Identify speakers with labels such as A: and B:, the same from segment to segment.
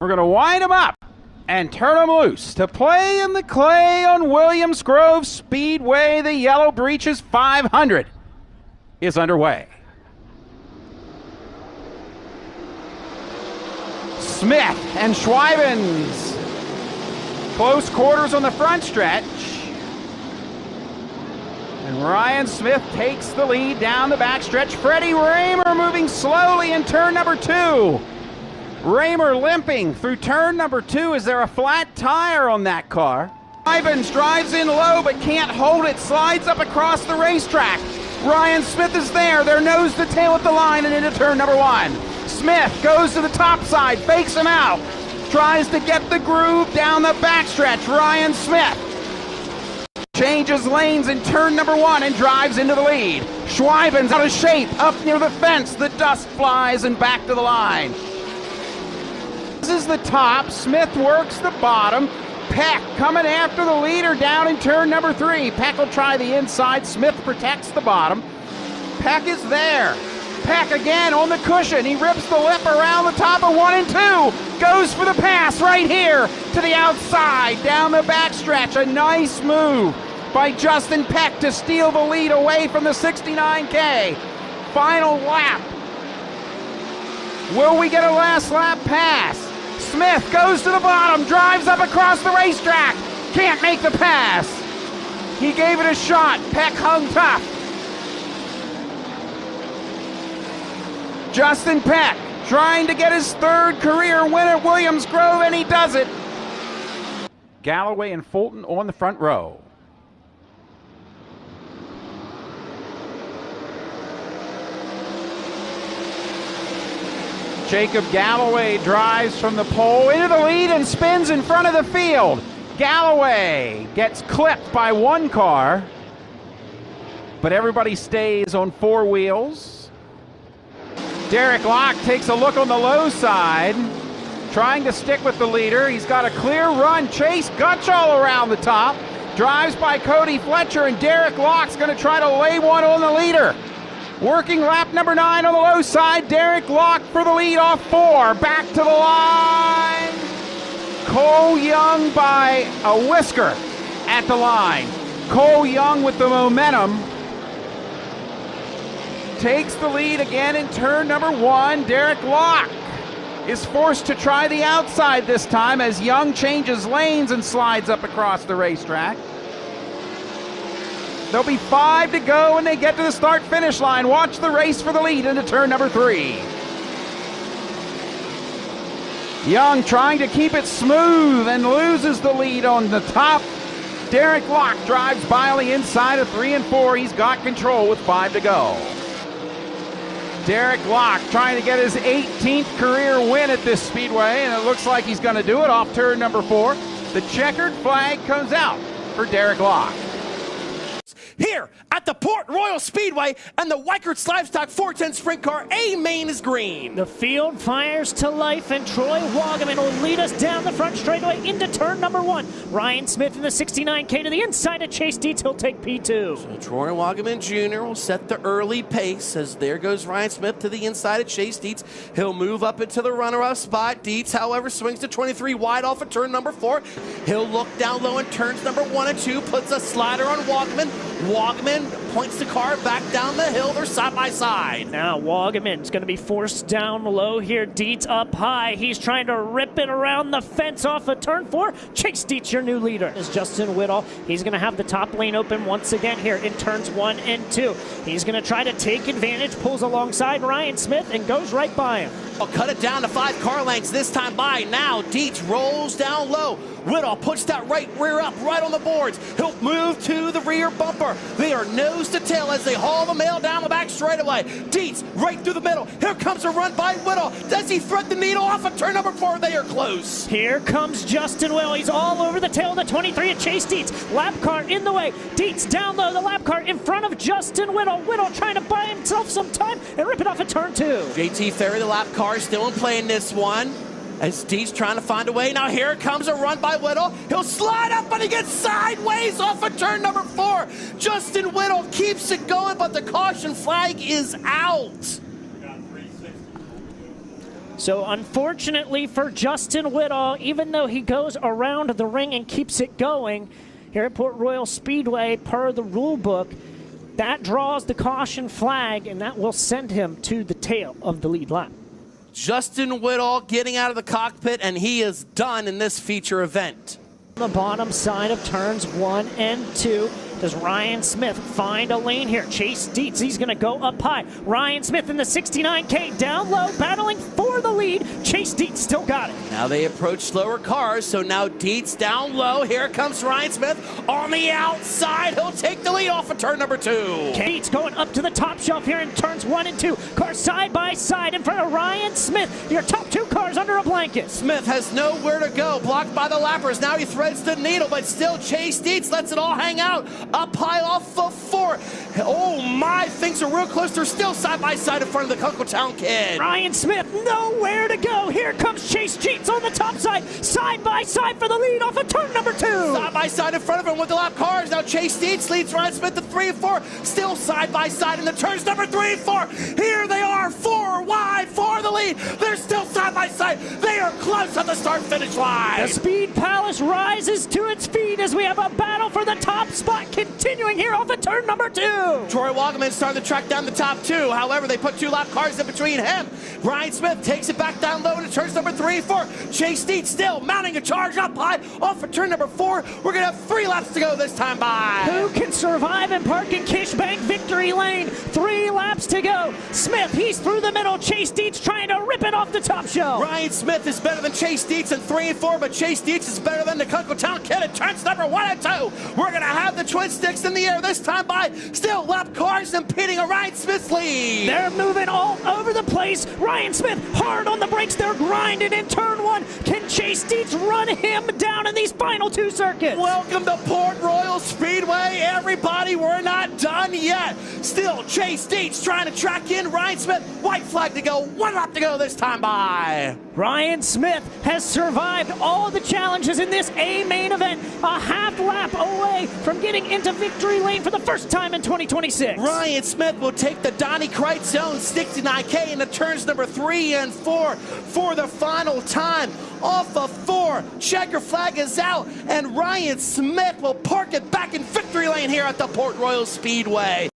A: We're going to wind them up and turn them loose to play in the clay on Selinsgrove Speedway. The Yellow Breeches 500 is underway. Smith and Schweibens. Close quarters on the front stretch. And Ryan Smith takes the lead down the backstretch. Freddie Raymer moving slowly in turn number 2. Raymer limping through turn number 2. Is there a flat tire on that car? Schweibens drives in low but can't hold it. Slides up across the racetrack. Ryan Smith is there. They're nose to tail at the line and into turn number 1. Smith goes to the top side, fakes him out. Tries to get the groove down the backstretch. Ryan Smith changes lanes in turn number 1 and drives into the lead. Schweibens out of shape, up near the fence. The dust flies and back to the line. This is the top. Smith works the bottom. Peck coming after the leader down in turn number 3. Peck will try the inside. Smith protects the bottom. Peck is there. Peck again on the cushion. He rips the lip around the top of 1 and 2. Goes for the pass right here to the outside down the backstretch. A nice move by Justin Peck to steal the lead away from the 69K. Final lap. Will we get a last lap pass? Smith goes to the bottom, drives up across the racetrack. Can't make the pass. He gave it a shot. Peck hung tough. Justin Peck trying to get his 3rd career win at Selinsgrove, and he does it. Galloway and Fulton on the front row. Jacob Galloway drives from the pole into the lead and spins in front of the field. Galloway gets clipped by one car, but everybody stays on 4 wheels. Derek Locke takes a look on the low side, trying to stick with the leader. He's got a clear run. Chase Gutschall around the top. Drives by Cody Fletcher, and Derek Locke's going to try to lay one on the leader. Working lap number 9 on the low side. Derek Locke for the lead off 4. Back to the line. Cole Young by a whisker at the line. Cole Young with the momentum takes the lead again in turn number 1. Derek Locke is forced to try the outside this time as Young changes lanes and slides up across the racetrack. There'll be 5 to go when they get to the start-finish line. Watch the race for the lead into turn number 3. Young trying to keep it smooth and loses the lead on the top. Derek Locke drives by on the inside of 3 and 4. He's got control with 5 to go. Derek Locke trying to get his 18th career win at this speedway, and it looks like he's going to do it off turn number 4. The checkered flag comes out for Derek Locke.
B: Here at the Port Royal Speedway, and the Weikert's Livestock 410 Sprint Car A main is green.
C: The field fires to life, and Troy Wagaman will lead us down the front straightaway into turn number 1. Ryan Smith in the 69K to the inside of Chase Dietz. He'll take P2.
B: So Troy Wagaman Jr. will set the early pace as there goes Ryan Smith to the inside of Chase Dietz. He'll move up into the runner-up spot. Dietz, however, swings to 23 wide off of turn number 4. He'll look down low in turns number 1 and 2, puts a slider on Wagaman. Wagaman points the car back down the hill. They're side by side.
C: Now Wagaman's going to be forced down low here. Dietz up high. He's trying to rip it around the fence off of turn 4. Chase Dietz, your new leader, is Justin Whittle. He's going to have the top lane open once again here in turns 1 and 2. He's going to try to take advantage, pulls alongside Ryan Smith, and goes right by him.
B: I'll cut it down to 5 car lengths this time by. Now Dietz rolls down low. Whittle puts that right rear up right on the boards. He'll move to the rear bumper. They are nose to tail as they haul the mail down the back straightaway. Dietz right through the middle. Here comes a run by Whittle. Does he thread the needle off of turn number 4? They are close.
C: Here comes Justin Whittle. He's all over the tail of the 23 at Chase Dietz. Lap car in the way. Dietz down low. The lap car in front of Justin Whittle. Whittle trying to buy himself some time and rip it off at turn 2.
B: JT Ferry, the lap car, still in play in this one. As Dietz trying to find a way. Now here comes a run by Whittle. He'll slide up, but he gets sideways off of turn number 4. Justin Whittle keeps it going, but the caution flag is out.
C: So unfortunately for Justin Whitall, even though he goes around the ring and keeps it going, here at Port Royal Speedway, per the rule book, that draws the caution flag, and that will send him to the tail of the lead lap.
B: Justin Whitall getting out of the cockpit, and he is done in this feature event.
C: On the bottom side of turns 1 and 2, does Ryan Smith find a lane here? Chase Dietz, he's going to go up high. Ryan Smith in the 69K down low, battling for the lead. Chase Dietz still got it.
B: Now they approach slower cars, so now Dietz down low. Here comes Ryan Smith on the outside. He'll take the lead off of turn number 2.
C: Dietz going up to the top shelf here in turns 1 and 2. Cars side by side in front of Ryan Smith. Your top 2 cars under a blanket.
B: Smith has nowhere to go, blocked by the lappers. Now he threads the needle, but still Chase Dietz lets it all hang out. Up high off of 4. Oh my, things are real close. They're still side by side in front of the Kunkletown Kid.
C: Ryan Smith, nowhere to go. Here comes Chase Dietz on the top side by side for the lead off of turn number 2.
B: Side by side in front of him with the lap cars. Now Chase Dietz leads Ryan Smith to 3 and 4. Still side by side in the turns number 3 and 4. Here they are, 4 wide for the lead. They're still side by side. They are close at the start-finish line.
C: The Speed Palace rises to its feet as we have a battle for the top spot continuing here off of turn number 2.
B: Troy Wagaman started to track down the top 2. However, they put 2 lap cars in between him. Ryan Smith takes it back down low into turns number 3 and 4. Chase Dietz still mounting a charge up high off of turn number 4. We're going to have 3 laps to go this time by.
C: Who can survive and park in Kishbank victory lane? 3 laps to go. Smith, he's through the middle. Chase Dietz trying to rip it off the top shelf.
B: Ryan Smith is better than Chase Dietz in 3 and 4, but Chase Dietz is better than the Kunkletown Kid in turns number 1 and 2. We're going to have the twin sticks in the air this time by. Still lap cars impeding a Ryan Smith's lead.
C: They're moving all over the place. Ryan Smith hard on the brakes. They're grinding in turn 1. Can Chase Dietz run him down in these final 2 circuits?
B: Welcome to Port Royal Speedway, everybody. We're not done yet. Still Chase Dietz trying to track in Ryan Smith. White flag to go. 1 lap to go this time by.
C: Ryan Smith has survived all the challenges in this A main event, a half lap away from getting into victory lane for the first time in 2026.
B: Ryan Smith will take the Donnie Kreitz Zone 69K into turns number 3 and 4 for the final time. Off of 4, checker flag is out, and Ryan Smith will park it back in victory lane here at the Port Royal Speedway.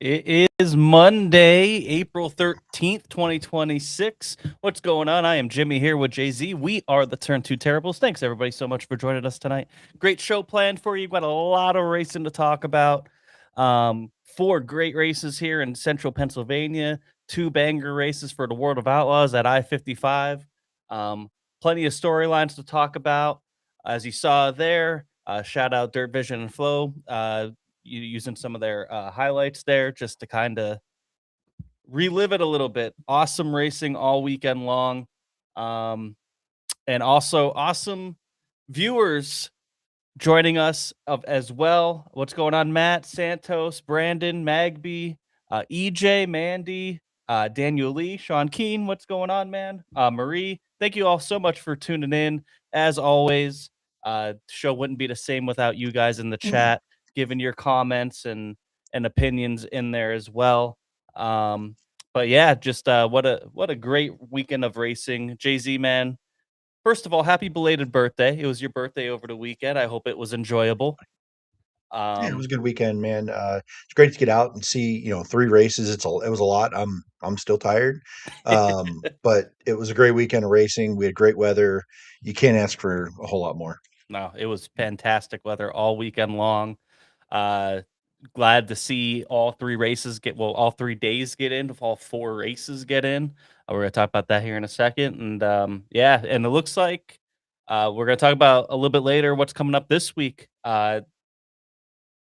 D: It is Monday, April 13th, 2026. What's going on? I am Jimmy here with Jay-Z. We are the Turn 2 Terribles. Thanks, everybody, so much for joining us tonight. Great show planned for you. Got a lot of racing to talk about. 4 great races here in central Pennsylvania. 2 banger races for the World of Outlaws at I-55. Plenty of storylines to talk about. As you saw there, shout out Dirt Vision and Flow. Using some of their highlights there just to kind of relive it a little bit. Awesome racing all weekend long. And also awesome viewers joining us as well. What's going on, Matt, Santos, Brandon, Magby, EJ, Mandy, Daniel Lee, Sean Keen. What's going on, man? Marie, thank you all so much for tuning in. As always, show wouldn't be the same without you guys in the chat. Giving your comments and opinions in there as well. But yeah, just what a great weekend of racing. Jay-Z, man, first of all, happy belated birthday. It was your birthday over the weekend. I hope it was enjoyable.
E: Yeah, it was a good weekend, man. It's great to get out and see, 3 races. It was a lot. I'm still tired. But it was a great weekend of racing. We had great weather. You can't ask for a whole lot more.
D: No, it was fantastic weather all weekend long. Glad to see all 3 races all 3 days get in, all 4 races get in. We're going to talk about that here in a second. And yeah, and it looks like we're going to talk about a little bit later what's coming up this week.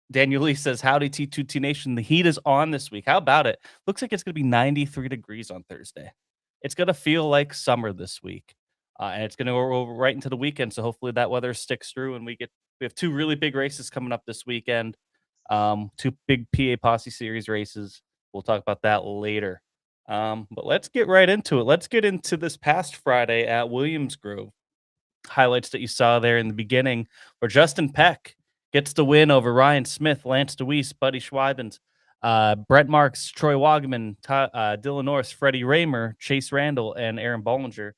D: Daniel Lee says, howdy T2T Nation. The heat is on this week. How about it? Looks like it's going to be 93 degrees on Thursday. It's going to feel like summer this week. And it's going to go right into the weekend. So hopefully that weather sticks through and we have 2 really big races coming up this weekend. 2 big PA Posse series races. We'll talk about that later. But let's get right into it. Let's get into this past Friday at Williamsgrove. Highlights that you saw there in the beginning where Justin Peck gets the win over Ryan Smith, Lance DeWeese, Buddy Schweibens. Brett Marks, Troy Wagman, Dylan Norris, Freddie Raymer, Chase Randall, and Aaron Bollinger.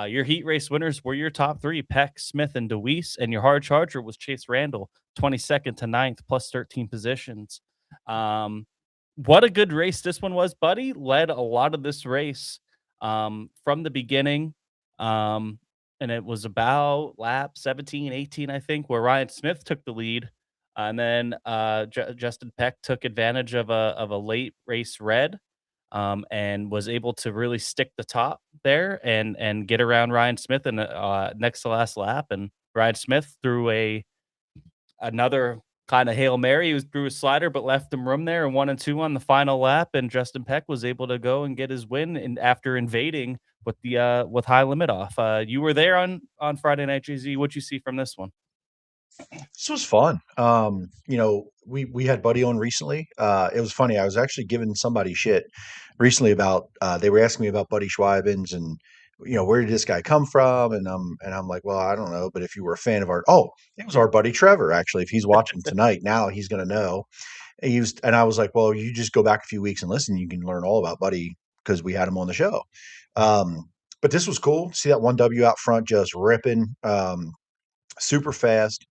D: Your heat race winners were your top three, Peck, Smith, and DeWeese, and your hard charger was Chase Randall, 22nd to 9th, plus 13 positions. What a good race this one was. Buddy led a lot of this race from the beginning, and it was about lap 17, 18, I think, where Ryan Smith took the lead. And then Justin Peck took advantage of a late race red and was able to really stick the top there and get around Ryan Smith in next to last lap. And Ryan Smith threw another kind of Hail Mary. He was through a slider, but left him room there, and 1 and 2 on the final lap. And Justin Peck was able to go and get his win after invading with the with high limit off. You were there on Friday night, JZ. What'd you see from this one?
E: This was fun. We had Buddy on recently. It was funny. I was actually giving somebody shit recently about they were asking me about Buddy Schweibens and where did this guy come from? And I'm like, well, I don't know, but if you were a fan of it was our buddy Trevor, actually. If he's watching tonight, now he's gonna know. And I was like, well, you just go back a few weeks and listen, you can learn all about Buddy because we had him on the show. But this was cool. See that 1W out front just ripping, super fast.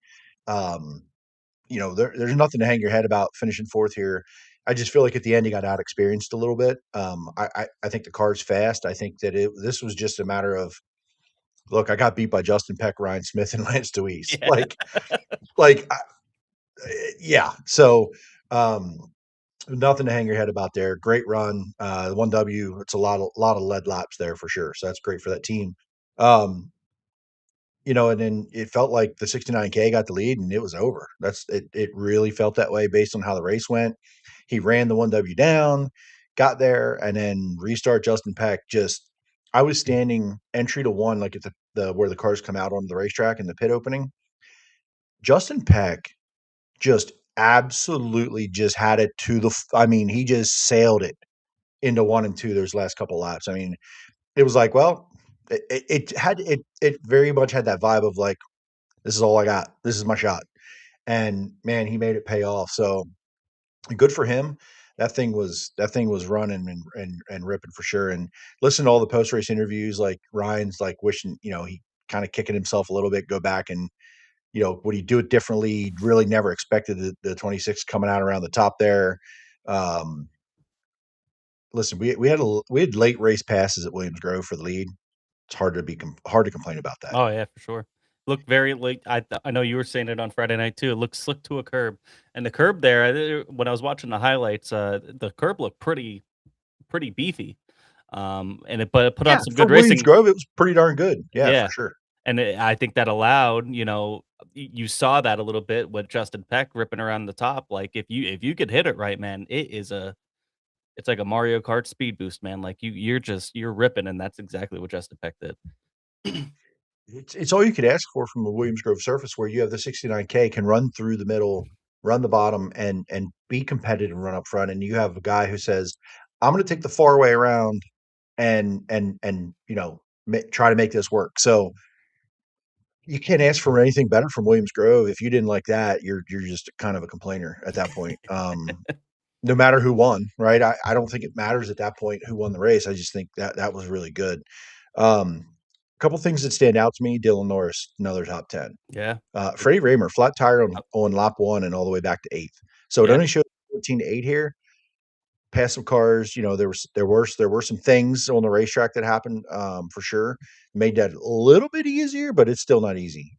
E: There's nothing to hang your head about finishing fourth here. I just feel like at the end he got out experienced a little bit. I think the car's fast. I think that this was just a matter of, look, I got beat by Justin Peck, Ryan Smith, and Lance Deweese. Yeah. So nothing to hang your head about there. Great run. 1W. It's a lot of lead laps there for sure. So that's great for that team. And then it felt like the 69K got the lead and it was over. It really felt that way based on how the race went. He ran the 1W down, got there, and then restart Justin Peck. I was standing entry to one, like at the where the cars come out onto the racetrack in the pit opening. Justin Peck just absolutely just had it he just sailed it into 1 and 2 those last couple laps. I mean, it was like, well, it very much had that vibe of like, this is all I got. This is my shot. And man, he made it pay off. So good for him. That thing was running and ripping for sure. And listen to all the post race interviews, like Ryan's like wishing, he kind of kicking himself a little bit, go back and, would he do it differently? Really never expected the 26 coming out around the top there. Listen, we had late race passes at Williams-Grove for the lead. It's hard to complain about that.
D: Oh yeah, for sure. Looked very late. I know you were saying it on Friday night too. It looked slick to a curb, and the curb there. When I was watching the highlights, the curb looked pretty beefy. But it put on some good racing.
E: Grove, it was pretty darn good. Yeah, for sure.
D: And I think that allowed, you saw that a little bit with Justin Peck ripping around the top. Like if you could hit it right, man, it's like a Mario Kart speed boost, man. Like you're ripping, and that's exactly what Justin Peck did.
E: It's all you could ask for from a Williams-Grove surface where you have the 69K can run through the middle, run the bottom, and be competitive and run up front. And you have a guy who says, I'm going to take the far way around and try to make this work. So you can't ask for anything better from Williams-Grove. If you didn't like that, you're just kind of a complainer at that point. No matter who won, right? I don't think it matters at that point who won the race. I just think that was really good. A couple things that stand out to me: Dylan Norris, another top 10.
D: Yeah.
E: Freddie Raymer, flat tire on lap 1 and all the way back to 8th. So it only showed 14 to 8 here. Passed some cars. There were some things on the racetrack that happened for sure. Made that a little bit easier, but it's still not easy.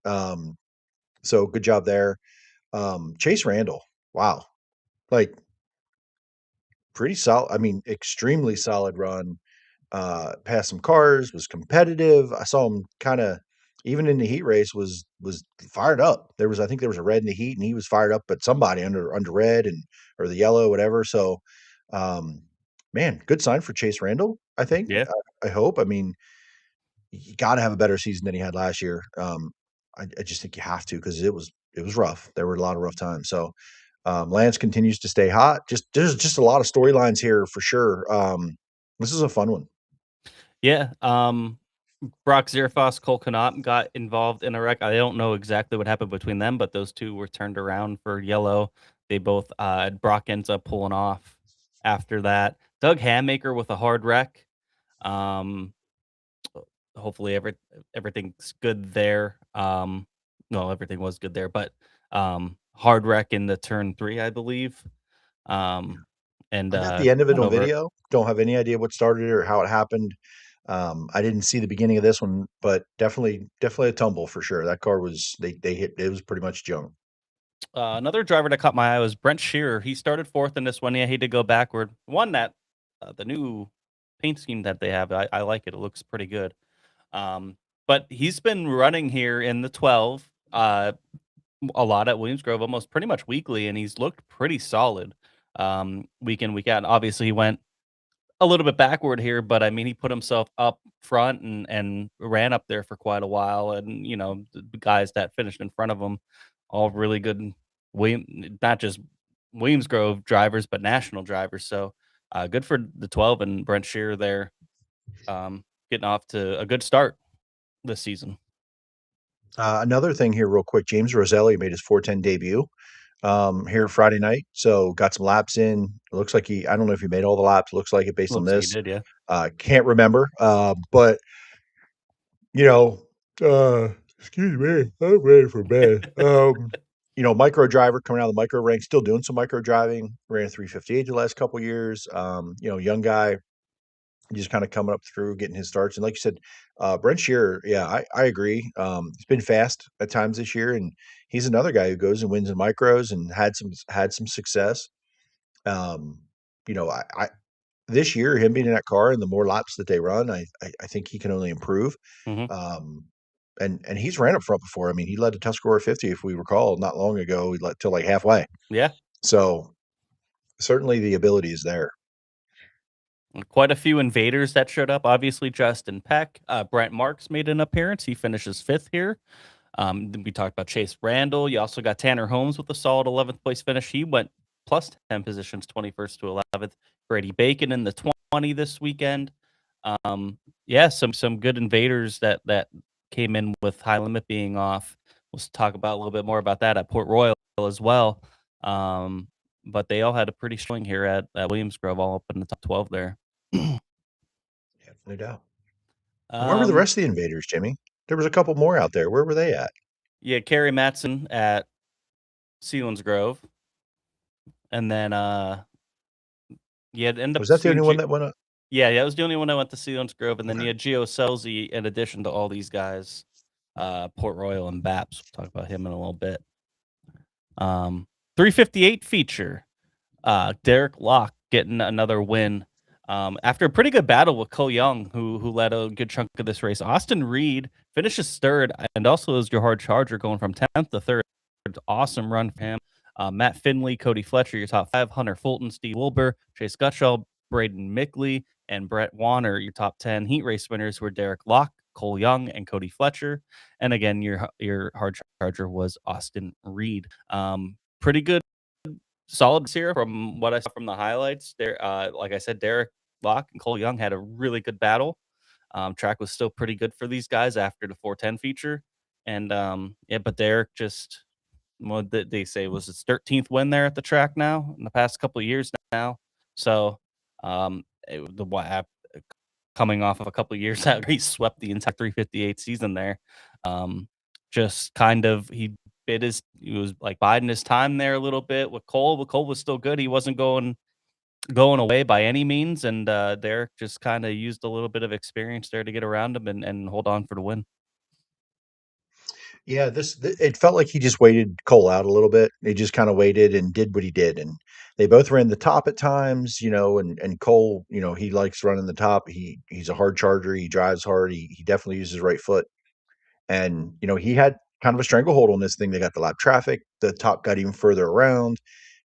E: So good job there. Chase Randall, wow, like pretty solid. I mean, extremely solid run. Passed some cars, was competitive. I saw him kind of even in the heat race was fired up. I think there was a red in the heat and he was fired up at somebody under red or the yellow, whatever. So man, good sign for Chase Randall, I think.
D: Yeah.
E: I hope. I mean, you got to have a better season than he had last year. I just think you have to, because it was rough. There were a lot of rough times. So Lance continues to stay hot. There's just a lot of storylines here for sure. This is a fun one.
D: Yeah. Brock Zerfoss, Cole Connaught got involved in a wreck. I don't know exactly what happened between them, but those two were turned around for yellow. They both Brock ends up pulling off after that. Doug Hammaker with a hard wreck. Um, hopefully everything's good there. No, everything was good there, but hard wreck in the turn 3, I believe. And
E: I got the end of it
D: went
E: on
D: over.
E: video. Don't have any idea what started it or how it happened. I didn't see the beginning of this one, but definitely a tumble for sure. That car was they hit it was pretty much junk.
D: Another driver that caught my eye was Brent Shearer. He started 4th in this one. Yeah, he did go backward. Won that the new paint scheme that they have. I like it. It looks pretty good. But he's been running here in the 12 a lot at Williamsgrove, almost pretty much weekly, and he's looked pretty solid week in, week out. Obviously, he went a little bit backward here, but I mean, he put himself up front and ran up there for quite a while. And, the guys that finished in front of him, all really good, not just Williamsgrove drivers, but national drivers. So good for the 12 and Brent Shearer there, getting off to a good start this season.
E: Another thing here, real quick, James Roselli made his 410 debut here Friday night. So got some laps in. It looks like I don't know if he made all the laps. Looks like it based on
D: Looks like he
E: this.
D: did, yeah.
E: Can't remember. But you know, excuse me, I'm ready for bed. Micro driver coming out of the micro rank, still doing some micro driving. Ran a 358 the last couple years. Young guy, just kind of coming up through, getting his starts. And like you said, Brent Shearer, yeah, I agree. He's been fast at times this year, and he's another guy who goes and wins in micros and had some success. Um, I this year, him being in that car and the more laps that they run, I think he can only improve.
D: Mm-hmm.
E: And he's ran up front before. I mean, he led the Tuscarora 50, if we recall, not long ago. He led till like halfway.
D: Yeah.
E: So certainly the ability is there.
D: Quite a few invaders that showed up. Obviously, Justin Peck. Brent Marks made an appearance. He finishes 5th here. We talked about Chase Randall. You also got Tanner Holmes with a solid 11th place finish. He went plus 10 positions, 21st to 11th. Brady Bacon in the 20 this weekend. Some good invaders that came in with high limit being off. We'll talk about a little bit more about that at Port Royal as well. But they all had a pretty swing here at Williamsgrove, all up in the top 12 there.
E: Yeah, no doubt. Where were the rest of the invaders, Jimmy? There was a couple more out there. Where were they at?
D: Yeah, Kerry Matson at Selinsgrove. And then you had end up.
E: Was that the only one that went up?
D: Yeah, that was the only one that went to Selinsgrove. And then you had Gio Selzy in addition to all these guys, Port Royal and BAPS. We'll talk about him in a little bit. 358 feature. Derek Locke getting another win. After a pretty good battle with Cole Young, who led a good chunk of this race. Austin Reed finishes 3rd and also is your hard charger going from 10th to 3rd. Awesome run for him. Matt Finley, Cody Fletcher, your top 5. Hunter Fulton, Steve Wilbur, Chase Gutschall, Braden Mickley, and Brett Warner, your top 10 heat race winners were Derek Locke, Cole Young, and Cody Fletcher. And again, your hard charger was Austin Reed. Pretty good, solid here from what I saw from the highlights. There, like I said, Derek Locke and Cole Young had a really good battle. Track was still pretty good for these guys after the 410 feature. And but Derek just, what did they say, was his 13th win there at the track now in the past couple of years now. So coming off of a couple of years out, he swept the entire 358 season there. Just kind of, he was like biding his time there a little bit with Cole, but Cole was still good. He wasn't going away by any means, and Derek just kind of used a little bit of experience there to get around him and hold on for the win.
E: Yeah, it felt like he just waited Cole out a little bit. He just kind of waited and did what he did, and they both ran the top at times, and Cole, he likes running the top. He's a hard charger. He drives hard. He definitely uses his right foot, and he had kind of a stranglehold on this thing. They got the lap traffic. The top got even further around.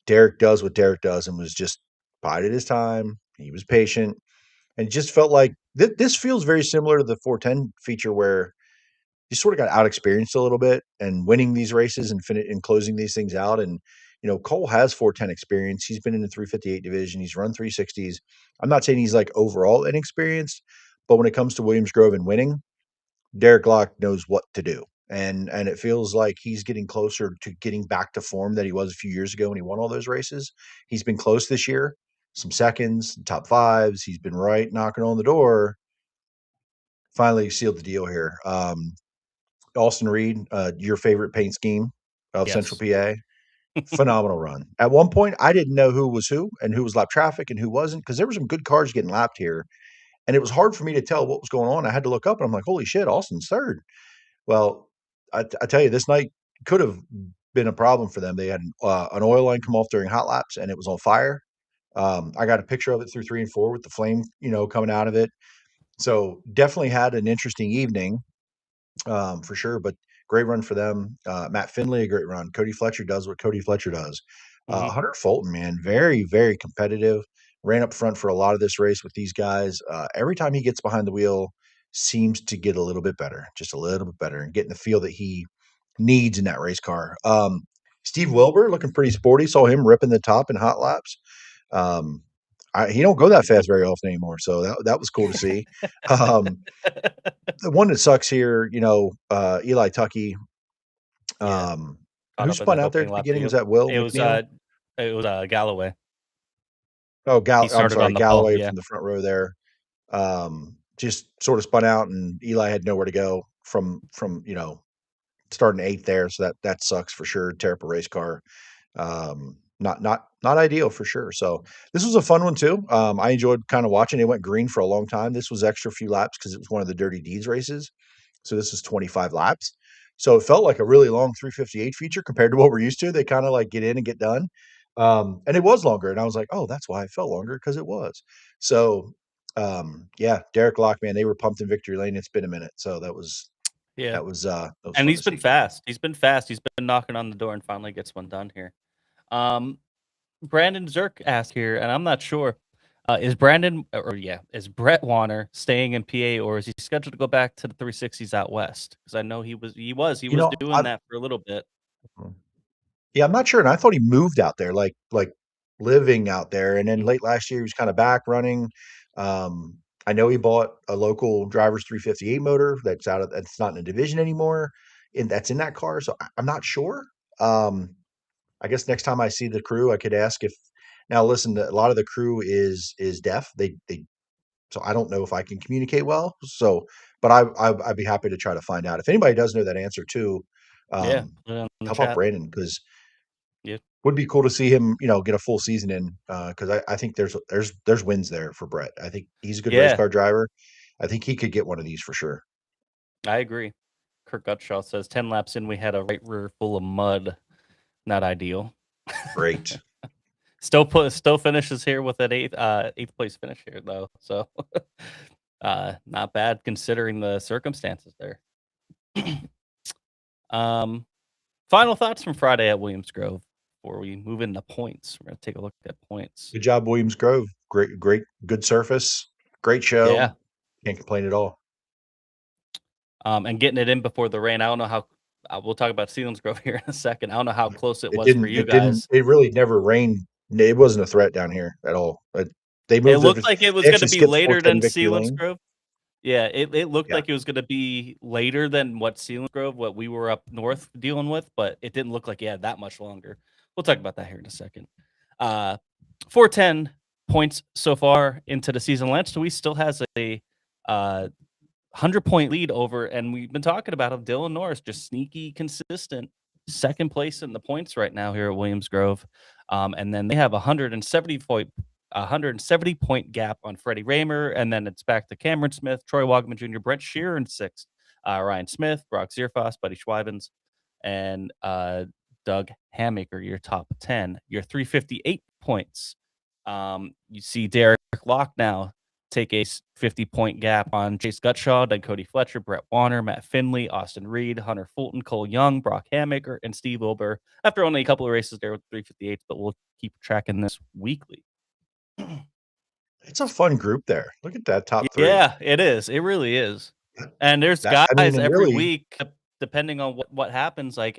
E: Derek does what Derek does and was just bided his time. He was patient, and it just felt like this feels very similar to the 410 feature where you sort of got out experienced a little bit and winning these races and closing these things out. And, Cole has 410 experience. He's been in the 358 division. He's run 360s. I'm not saying he's like overall inexperienced, but when it comes to Williamsgrove and winning, Derek Locke knows what to do. And it feels like he's getting closer to getting back to form that he was a few years ago when he won all those races. He's been close this year. some seconds, top fives. He's been right knocking on the door. Finally sealed the deal here. Austin Reed, your favorite paint scheme of Central PA. Phenomenal run. At one point, I didn't know who was who and who was lap traffic and who wasn't, because there were some good cars getting lapped here. And it was hard for me to tell what was going on. I had to look up and I'm like, holy shit, Austin's third. Well, I tell you, this night could have been a problem for them. They had an oil line come off during hot laps and it was on fire. I got a picture of it through 3 and 4 with the flame, coming out of it. So definitely had an interesting evening, for sure. But great run for them. Matt Finley, a great run. Cody Fletcher does what Cody Fletcher does. Hunter Fulton, man, very, very competitive. Ran up front for a lot of this race with these guys. Every time he gets behind the wheel, seems to get a little bit better, just a little bit better, and getting the feel that he needs in that race car. Steve Wilbur looking pretty sporty. Saw him ripping the top in hot laps. He don't go that fast very often anymore, so that was cool to see. The one that sucks here, Eli Tuckey, who spun out there at the beginning? Was that Will McNeil?
D: It was Galloway.
E: Oh,
D: He started on the
E: Galloway
D: pole,
E: from the front row there. Just sort of spun out, and Eli had nowhere to go from starting 8th there. So that sucks for sure. Tear up a race car. Not ideal for sure. So this was a fun one too. I enjoyed kind of watching. It went green for a long time. This was extra few laps because it was one of the Dirty Deeds races. So this is 25 laps. So it felt like a really long 358 feature compared to what we're used to. They kind of like get in and get done. And it was longer. And I was like, oh, that's why it felt longer, because it was. So Derek Locke, man, they were pumped in victory lane. It's been a minute. So that was
D: and he's been fast. He's been fast. He's been knocking on the door and finally gets one done here. Brandon Zirk asked here, and I'm not sure, is Brett Warner staying in PA, or is he scheduled to go back to the 360s out west? Because I know he was doing that for a little bit.
E: Yeah, I'm not sure. And I thought he moved out there, like living out there. And then late last year, he was kind of back running. I know he bought a local driver's 358 motor that's not in a division anymore, and that's in that car. So I'm not sure. I guess next time I see the crew, I could ask if. Now, listen, a lot of the crew is deaf. So I don't know if I can communicate well. So, but I'd be happy to try to find out if anybody does know that answer too. Help out Brandon, because would be cool to see him, get a full season in, because I think there's wins there for Brett. I think he's a good race car driver. I think he could get one of these for sure.
D: I agree. Kirk Gutshaw says 10 laps in, we had a right rear full of mud. Not ideal.
E: Great.
D: Still finishes here with an eighth place finish here though. So not bad considering the circumstances there. Final thoughts from Friday at Williamsgrove before we move into points. We're going to take a look at points.
E: Good job, Williamsgrove. Great, good surface. Great show.
D: Yeah.
E: Can't complain at all.
D: And getting it in before the rain. I don't know how. We'll talk about Selinsgrove here in a second. I don't know how close it was for you guys.
E: It really never rained. It wasn't a threat down here at all. They moved.
D: It looked like it was going to be later than Selinsgrove. Yeah, it looked like it was going to be later than what we were up north dealing with, but it didn't look like it had that much longer. We'll talk about that here in a second. 410 points so far into the season. Lance Deweese still has a 100-point lead over, and we've been talking about him, Dylan Norris, just sneaky, consistent, second place in the points right now here at Williamsgrove. And then they have a 170-point gap on Freddie Raymer, and then it's back to Cameron Smith, Troy Wagman Jr., Brent Shearer in 6th, Ryan Smith, Brock Zierfoss, Buddy Schweibens, and Doug Hamaker, your top 10. Your 358 points. You see Derek Locke now take a 50-point gap on Chase Gutshaw, then Cody Fletcher, Brett Warner, Matt Finley, Austin Reed, Hunter Fulton, Cole Young, Brock Hamaker, and Steve Wilbur. After only a couple of races there with 358s, but we'll keep tracking this weekly.
E: It's a fun group there. Look at that top 3.
D: Yeah, it is. It really is. And there's guys every week, depending on what happens. I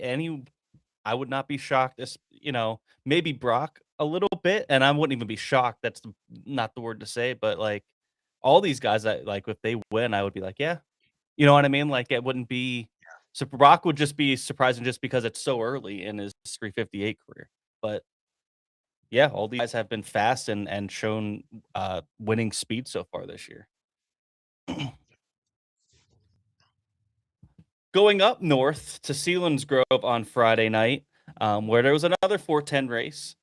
D: would not be shocked. Maybe Brock a little bit, and I wouldn't even be shocked. That's not the word to say, but all these guys that if they win, I would be like, yeah, you know what I mean? It wouldn't be. So Brock would just be surprising just because it's so early in his 358 career, but Yeah, all these guys have been fast and shown winning speed so far this year. Going up north to Selinsgrove on Friday night, where there was another 410 race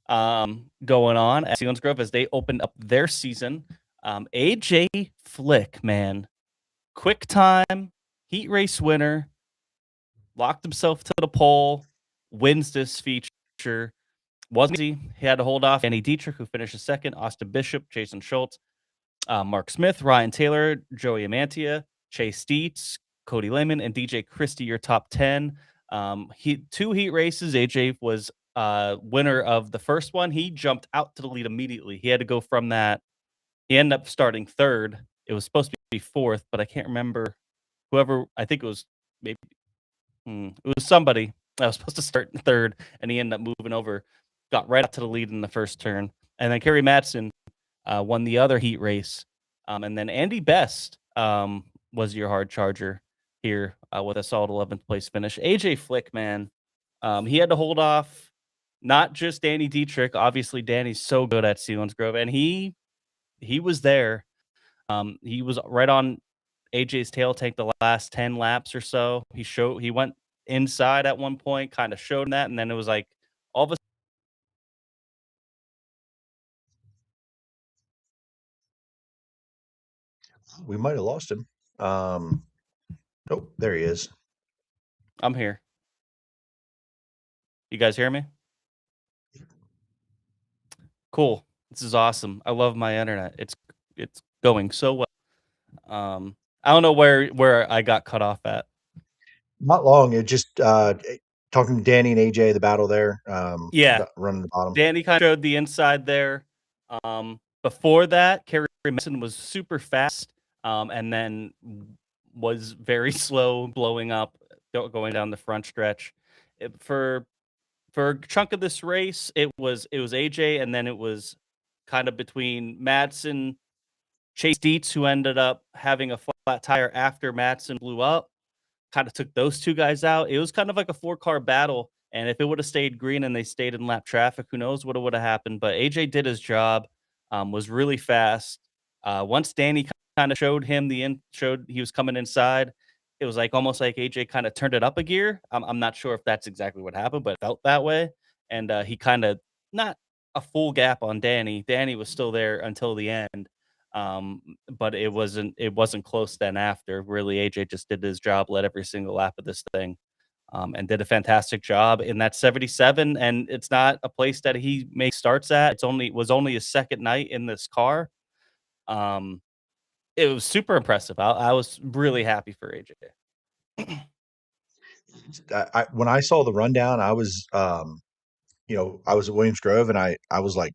D: going on at Selinsgrove as they opened up their season. AJ Flick, man, quick time, heat race winner, locked himself to the pole, wins this feature. Wasn't easy. He had to hold off Andy Dietrich, who finishes second, Austin Bishop, Jason Schultz, Mark Smith, Ryan Taylor, Joey Amantia, Chase Dietz, Cody Lehman, and DJ Christie, your top 10. Two heat races. AJ was winner of the first one. He jumped out to the lead immediately. He had to go from that. He ended up starting third. It was supposed to be fourth, but I can't remember whoever. I think it was maybe it was somebody that was supposed to start third, and he ended up moving over, got right up to the lead in the first turn. And then Kerry Madsen won the other heat race. And then Andy Best was your hard charger here with a solid 11th place finish. AJ Flick, man, he had to hold off not just Danny Dietrich. Obviously, Danny's so good at Selinsgrove, and he was there. He was right on AJ's tail tank the last 10 laps or so. He went inside at one point, kind of showed that, and then it was like all of a
E: We might have lost him. Oh, there he is.
D: I'm here. You guys hear me? Cool. This is awesome. I love my internet. It's going so well. I don't know where I got cut off at.
E: Not long. It just talking to Danny and AJ, the battle there.
D: Yeah,
E: running the bottom.
D: Danny kind of showed the inside there. Before that, Kerry Madsen was super fast, and then was very slow, blowing up, going down the front stretch. For a chunk of this race, it was AJ, and then it was kind of between Madsen, Chase Dietz, who ended up having a flat tire after Madsen blew up, kind of took those two guys out. It was kind of like a 4-car battle, and if it would have stayed green and they stayed in lap traffic, who knows what would have happened. But AJ did his job, was really fast. Once Danny kind of showed he was coming inside, it was like almost like AJ kind of turned it up a gear. I'm not sure if that's exactly what happened, but it felt that way. And he kind of, not a full gap on Danny. Danny was still there until the end. But it wasn't close then after. Really, AJ just did his job, led every single lap of this thing, and did a fantastic job in that 77. And it's not a place that he makes starts at. Was only his second night in this car. It was super impressive. I was really happy for AJ.
E: When I saw the rundown, I was, I was at Williams Grove, and I was like,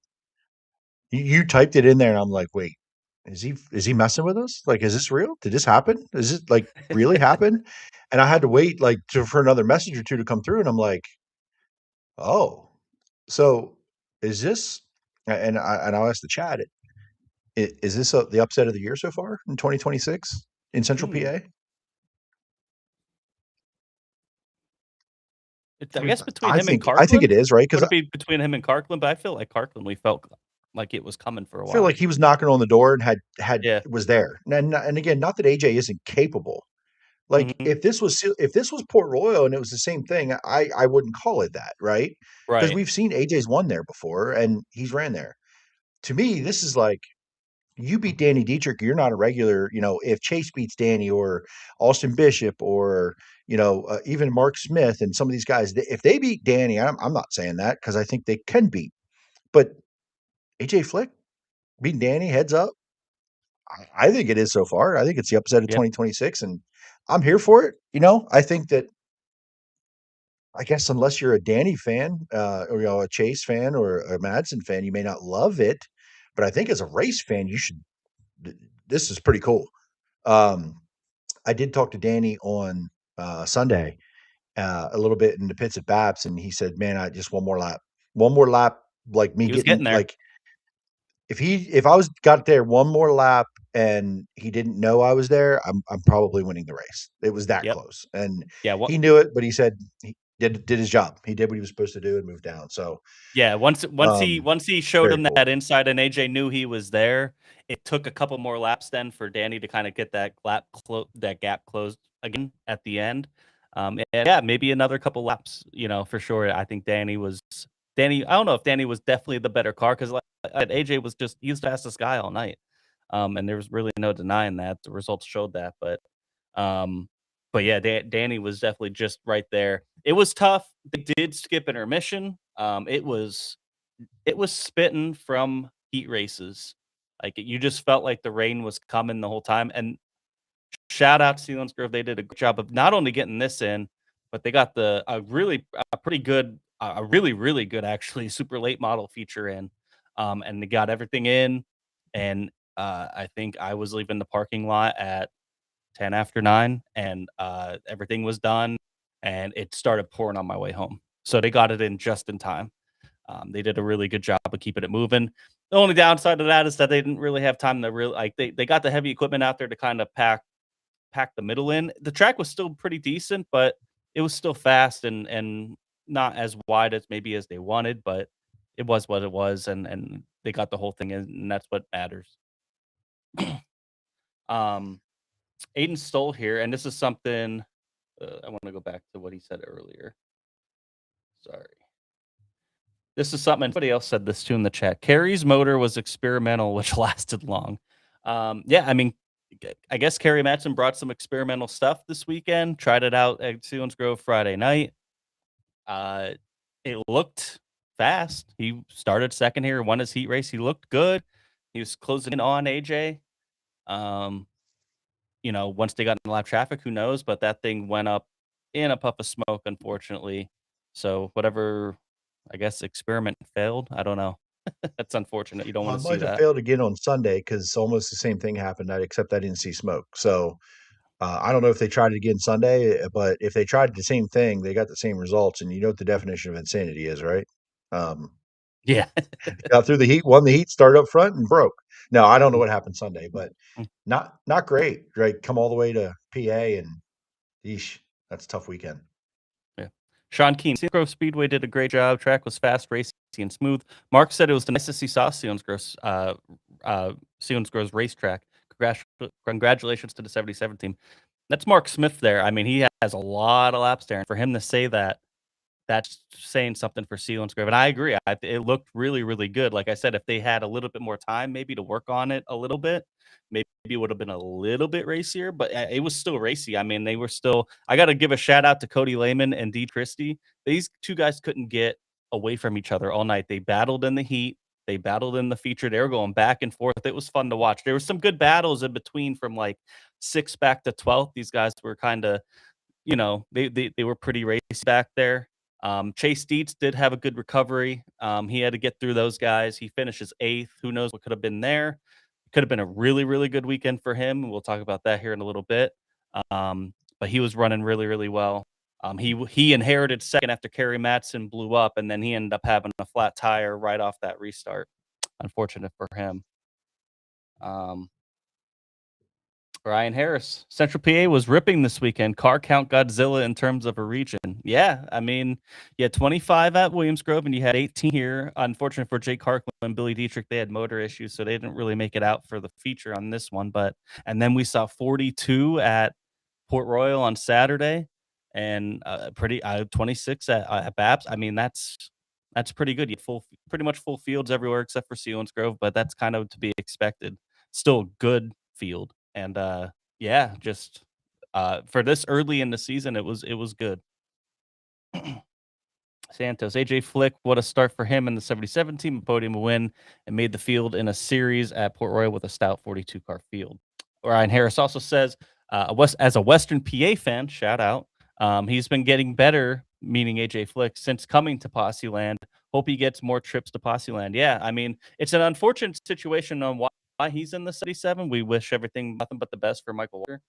E: you typed it in there, and I'm like, wait, is he messing with us? Like, is this real? Did this happen? Is it like really happen? And I had to wait for another message or two to come through, and I'm like, oh, so is this? And I'll ask the chat. Is this the upset of the year so far in 2026 in Central PA?
D: I guess between him and Carkland.
E: I think it is, right?
D: Could it be between him and Carkland? But I feel like Carkland, we felt like it was coming for a while.
E: I feel like he was knocking on the door and was there. And again, not that AJ isn't capable. Like if this was Port Royal and it was the same thing, I wouldn't call it that, right? Because we've seen AJ's won there before and he's ran there. To me, this is like, you beat Danny Dietrich, you're not a regular. If Chase beats Danny or Austin Bishop or even Mark Smith and some of these guys, if they beat Danny, I'm not saying that because I think they can beat, but AJ Flick beating Danny heads up, I think it is so far. I think it's the upset of 2026, and I'm here for it. I think that, I guess unless you're a Danny fan, or a Chase fan or a Madsen fan, you may not love it. But I think as a race fan, you should. This is pretty cool. I did talk to Danny on Sunday a little bit in the pits at BAPS, and he said, "Man, I just one more lap, like me getting
D: there.
E: Like if I got there one more lap and he didn't know I was there, I'm probably winning the race. It was that close, and he knew it, but he said did his job. He did what he was supposed to do and moved down. So
D: Yeah, once he showed
E: very
D: him
E: cool.
D: that inside and AJ knew he was there, it took a couple more laps then for Danny to kind of get that gap closed again at the end. And yeah, maybe another couple laps, for sure. I think Danny. I don't know if Danny was definitely the better car because AJ was he was the fastest guy all night. And there was really no denying that. The results showed that, um, but yeah, Danny was definitely just right there. It was tough. They did skip intermission. It was spitting from heat races. Like you just felt like the rain was coming the whole time. And shout out to Selinsgrove, they did a good job of not only getting this in, but they got a pretty good, a really really good actually super late model feature in, and they got everything in. And I think I was leaving the parking lot at 10 after 9, and everything was done, and it started pouring on my way home. So they got it in just in time. They did a really good job of keeping it moving. The only downside of that is that they didn't really have time to really they got the heavy equipment out there to kind of pack the middle in. The track was still pretty decent, but it was still fast and not as wide as maybe as they wanted, but it was what it was, and they got the whole thing in, and that's what matters. um Aiden Stoll here, and this is something I want to go back to what he said earlier. Sorry. This is something somebody else said this too in the chat. Kerry's motor was experimental, which lasted long. Yeah, I mean, I guess Kerry Matson brought some experimental stuff this weekend. Tried it out at Selinsgrove Friday night. It looked fast. He started second here, won his heat race. He looked good. He was closing in on AJ. Once they got in the lap traffic, who knows? But that thing went up in a puff of smoke, unfortunately. So whatever, I guess, experiment failed. I don't know. That's unfortunate. You don't want to see
E: Might have
D: that.
E: failed again on Sunday because almost the same thing happened, except I didn't see smoke. So I don't know if they tried it again Sunday, but if they tried the same thing, they got the same results. And you know what the definition of insanity is, right?
D: Yeah.
E: Got through the heat, won the heat, started up front, and broke. No, I don't know what happened Sunday, but not great. Right, come all the way to PA, and yeesh, that's a tough weekend.
D: Yeah. Sean Keane, Selinsgrove Speedway did a great job. Track was fast, racy, and smooth. Mark said it was the nicest he saw Selinsgrove's racetrack. Congratulations to the 77 team. That's Mark Smith there. I mean, he has a lot of laps there, and for him to say that, that's saying something for Selinsgrove. And I agree. It looked really, really good. Like I said, if they had a little bit more time, maybe to work on it a little bit, maybe it would have been a little bit racier, but it was still racy. I mean, they were still. I got to give a shout out to Cody Lehman and Dee Christie. These two guys couldn't get away from each other all night. They battled in the heat. They battled in the feature. They were going back and forth. It was fun to watch. There were some good battles in between from like 6th back to 12th. These guys were kind of, they were pretty racy back there. Chase Dietz did have a good recovery. He had to get through those guys. He finishes 8th. Who knows what could have been there? Could have been a really, really good weekend for him. We'll talk about that here in a little bit. But he was running really, really well. He inherited second after Kerry Matson blew up, and then he ended up having a flat tire right off that restart. Unfortunate for him. Ryan Harris, Central PA was ripping this weekend. Car count Godzilla in terms of a region. Yeah, I mean, you had 25 at Williamsgrove and you had 18 here. Unfortunate for Jake Harkland and Billy Dietrich, they had motor issues, so they didn't really make it out for the feature on this one. And then we saw 42 at Port Royal on Saturday, and 26 at BAPS. I mean, that's pretty good. You had pretty much full fields everywhere except for Selinsgrove, but that's kind of to be expected. Still a good field. And yeah, just for this early in the season, it was good. Santos, AJ Flick, what a start for him in the 77 team, a podium win, and made the field in a series at Port Royal with a stout 42 car field. Ryan Harris also says, as a Western PA fan, shout out, he's been getting better, meaning AJ Flick, since coming to Posse Land. Hope he gets more trips to Posse Land. Yeah, I mean, it's an unfortunate situation on why he's in the 77. We wish nothing but the best for Michael Walker.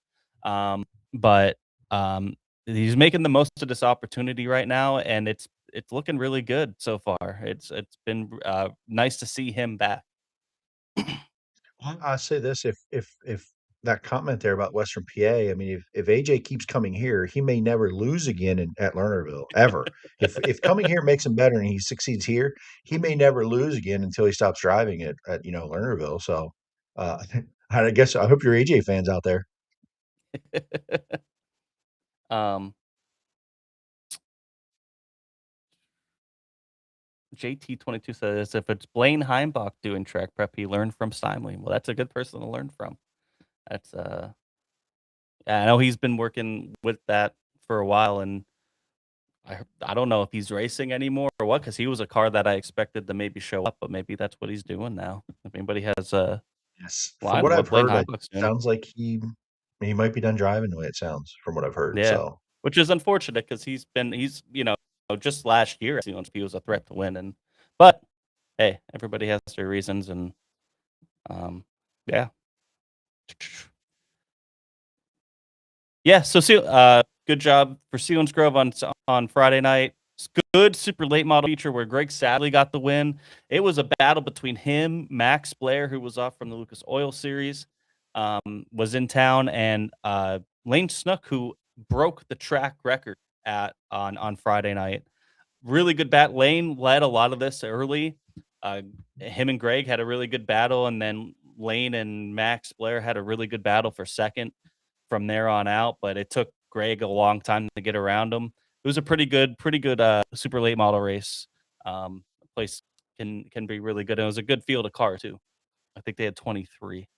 D: But he's making the most of this opportunity right now, and it's looking really good so far. It's been nice to see him back.
E: I say this: if that comment there about Western PA. I mean, if AJ keeps coming here, he may never lose again at Lernerville ever. If coming here makes him better and he succeeds here, he may never lose again until he stops driving at Lernerville. So, uh, I guess I hope your AJ fans out there.
D: um, JT22 says if it's Blaine Heimbach doing track prep, he learned from Steinley. Well, that's a good person to learn from. That's yeah, I know he's been working with that for a while, and I don't know if he's racing anymore or what, because he was a car that I expected to maybe show up, but maybe that's what he's doing now. If anybody has a
E: Yes, from
D: line,
E: what I've
D: what Blaine
E: heard, it
D: Heimbach's doing.
E: sounds like he might be done driving the way it sounds from what I've heard.
D: Yeah,
E: So,
D: which is unfortunate because he's just last year he was a threat to win, but hey, everybody has their reasons, and yeah. Yeah, so good job for Selinsgrove on Friday night. Good super late model feature where Greg Sadley got the win. It was a battle between him, Max Blair, who was off from the Lucas Oil Series, was in town, and Lane Snook, who broke the track record on Friday night. Really good bat. Lane led a lot of this early. Him and Greg had a really good battle, and then Lane and Max Blair had a really good battle for second from there on out, but it took Greg a long time to get around him. It was a pretty good super late model race. Place can be really good. And it was a good field of cars too. I think they had 23.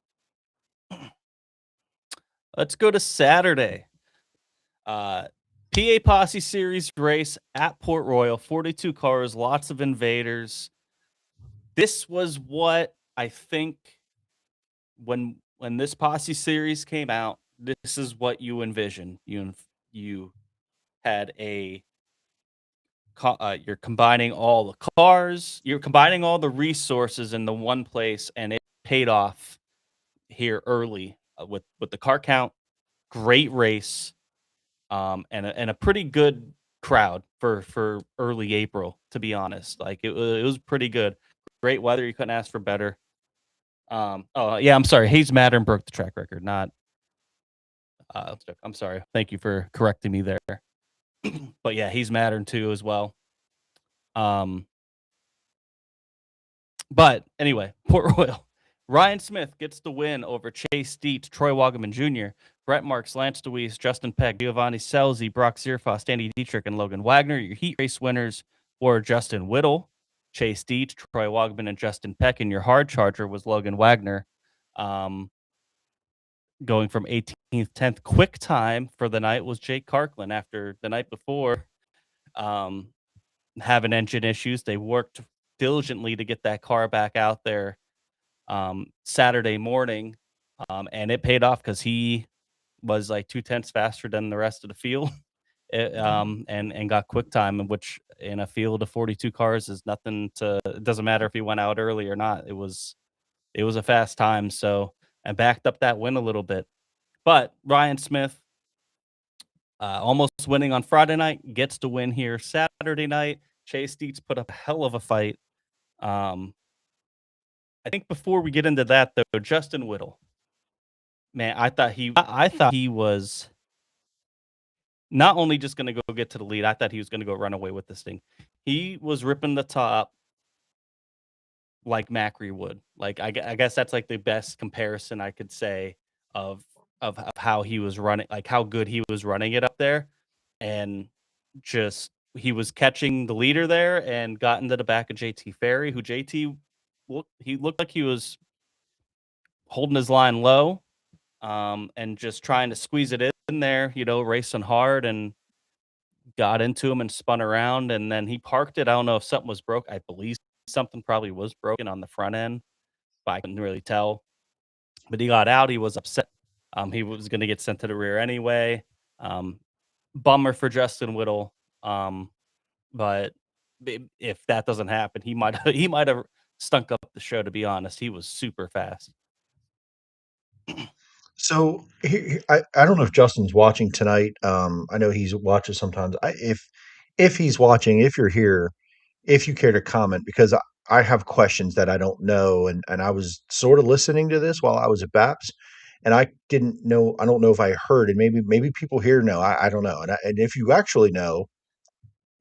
D: Let's go to Saturday. PA Posse Series race at Port Royal, 42 cars, lots of invaders. This was what I think when this Posse Series came out, this is what you envision. You had you're combining all the cars, you're combining all the resources in the one place, and it paid off here early with the car count. Great race, and a pretty good crowd for early April. To be honest, like it was pretty good. Great weather, you couldn't ask for better. Oh yeah, I'm sorry. Hayes Mattern broke the track record, not. I'm sorry. Thank you for correcting me there. But yeah, Hayes Mattern too as well. But anyway, Port Royal. Ryan Smith gets the win over Chase Dietz, Troy Wagaman Jr., Brett Marks, Lance DeWeese, Justin Peck, Giovanni Selzy, Brock Zierfoss, Danny Dietrich, and Logan Wagner. Your heat race winners were Justin Whittle, Chase Dietz, Troy Wagaman, and Justin Peck. And your hard charger was Logan Wagner. Going from 18th, 10th. Quick time for the night was Jake Karklin after the night before having engine issues. They worked diligently to get that car back out there Saturday morning, and it paid off because he was like 2/10 faster than the rest of the field. And got quick time, which in a field of 42 cars is nothing to. It doesn't matter if he went out early or not. It was a fast time, so I backed up that win a little bit. But Ryan Smith, almost winning on Friday night, gets to win here Saturday night. Chase Dietz put up a hell of a fight. I think before we get into that, though, Justin Whittle, man, I thought he was not only just going to go get to the lead, I thought he was going to go run away with this thing. He was ripping the top like Macri would. Like I guess that's like the best comparison I could say of how he was running, like how good he was running it up there, and just he was catching the leader there and got into the back of JT Ferry, who looked like he was holding his line low, and just trying to squeeze it in there, racing hard, and got into him and spun around, and then he parked it. I don't know if something was broke. I believe something probably was broken on the front end, but I couldn't really tell. But he got out. He was upset. He was going to get sent to the rear anyway. Bummer for Justin Whittle. But if that doesn't happen, he might have stunk up the show. To be honest, he was super fast.
E: So I don't know if Justin's watching tonight. I know he's watches sometimes. If he's watching, if you're here, if you care to comment, because I have questions that I don't know, and I was sort of listening to this while I was at BAPS, and I didn't know. I don't know if I heard, and maybe people here know. I don't know. And if you actually know,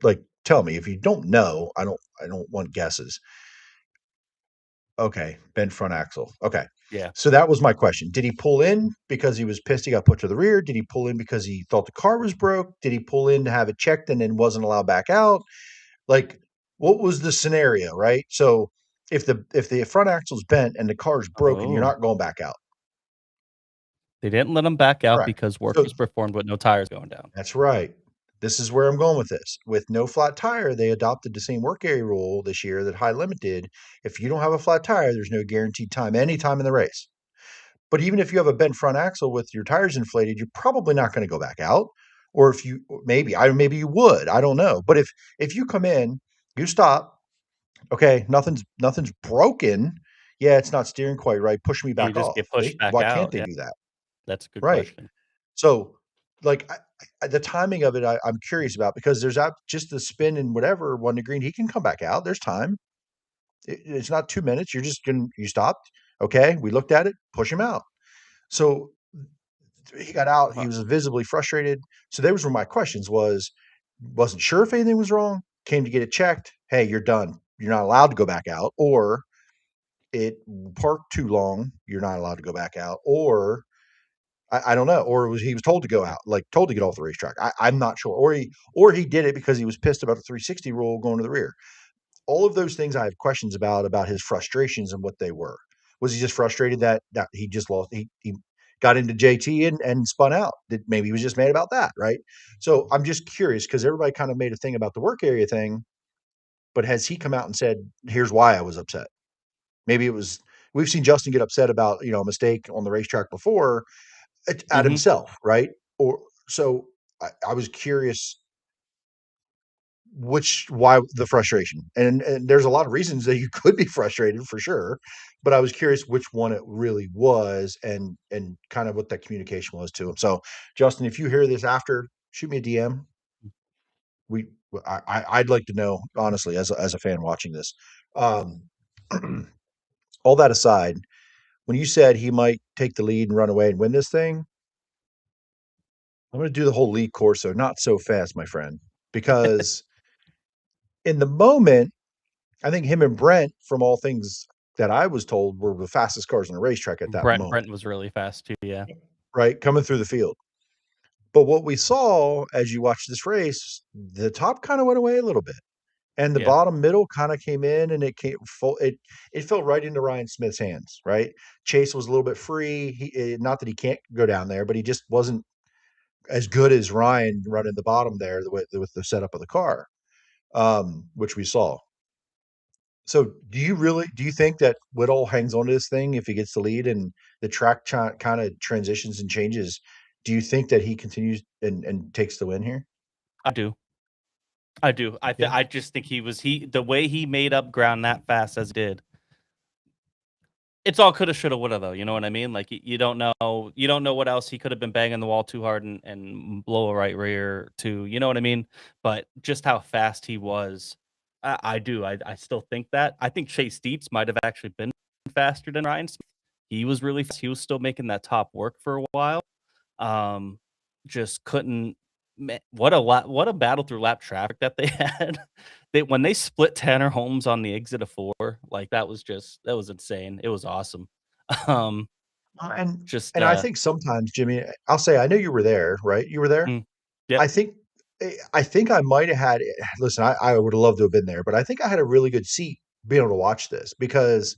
E: like, tell me. If you don't know, I don't want guesses. Okay, bent front axle. Okay.
D: Yeah.
E: So that was my question. Did he pull in because he was pissed he got put to the rear? Did he pull in because he thought the car was broke? Did he pull in to have it checked and then wasn't allowed back out? Like, what was the scenario, right? So if the front axle's bent and the car's broken, you're
D: Oh.
E: not going back out.
D: They didn't let him back out
E: Correct.
D: because work
E: So
D: was performed with no tires going down.
E: that's right. This is where I'm going with this. With no flat tire, they adopted the same work area rule this year that High Limit did. If you don't have a flat tire, there's no guaranteed time any time in the race. But even if you have a bent front axle with your tires inflated, you're probably not going to go back out. Or if you maybe you would, I don't know. But if you come in, you stop, okay, nothing's broken. Yeah, it's not steering quite right. Push me
D: And you
E: back
D: just
E: off.
D: get pushed back
E: Why can't
D: out.
E: they
D: Yeah,
E: do that?
D: that's a good
E: Right.
D: question.
E: So, like the timing of it, I'm curious about because there's just the spin and whatever one to green. He can come back out. There's time. It's not 2 minutes. You stopped. Okay, we looked at it. Push him out. So he got out. He
D: Uh,
E: was visibly frustrated. So those were my questions. Wasn't sure if anything was wrong. Came to get it checked. Hey, you're done. You're not allowed to go back out. Or it parked too long. You're not allowed to go back out. Or I don't know. Or he was told to go out, like told to get off the racetrack. I'm not sure. Or he did it because he was pissed about the 360 rule going to the rear. All of those things I have questions about his frustrations and what they were. Was he just frustrated that he just lost? He got into JT and spun out. That maybe he was just mad about that, right? So I'm just curious because everybody kind of made a thing about the work area thing, but has he come out and said, "Here's why I was upset"? Maybe it was. We've seen Justin get upset about a mistake on the racetrack before at
D: mhm.
E: himself, right? Or so I was curious why the frustration, and there's a lot of reasons that you could be frustrated for sure, but I was curious which one it really was and kind of what that communication was to him. So Justin, if you hear this after, shoot me a DM. we I'd like to know honestly as a fan watching this. um all that aside, when you said he might take the lead and run away and win this thing, I'm going to do the whole lead course, so not so fast, my friend, because in the moment I think him and Brent, from all things that I was told, were the fastest cars on the racetrack at that moment,
D: Brent was really fast too. Yeah,
E: right? Coming through the field. But what we saw as you watched this race, the top kind of went away a little bit. And the
D: yeah,
E: bottom middle kind of came in and it came full it fell right into Ryan Smith's hands, right? Chase was a little bit free. Not that he can't go down there, but he just wasn't as good as Ryan running the bottom there with the setup of the car, which we saw. So, do you think that Whittle hangs on to this thing if he gets the lead and the track kind of transitions and changes? Do you think that he continues and takes the win here?
D: I do. I do.
E: Yeah.
D: I just think the way he made up ground that fast as he did. It's all coulda, shoulda, woulda, though. You know what I mean? Like you don't know. You don't know what else he could have been banging the wall too hard and blow a right rear too. You know what I mean? But just how fast he was, I do. I still think that. I think Chase Dietz might have actually been faster than Ryan Smith. He was really fast. He was still making that top work for a while. Um, just couldn't. What a battle through lap traffic that they had. When they split Tanner Holmes on the exit of 4, like that was insane. It was awesome. Um,
E: And
D: just
E: and I think sometimes, Jimmy, I'll say I know you were there, right? You were there.
D: mm, yep,
E: I think I might have had. Listen, I would have loved to have been there, but I think I had a really good seat being able to watch this because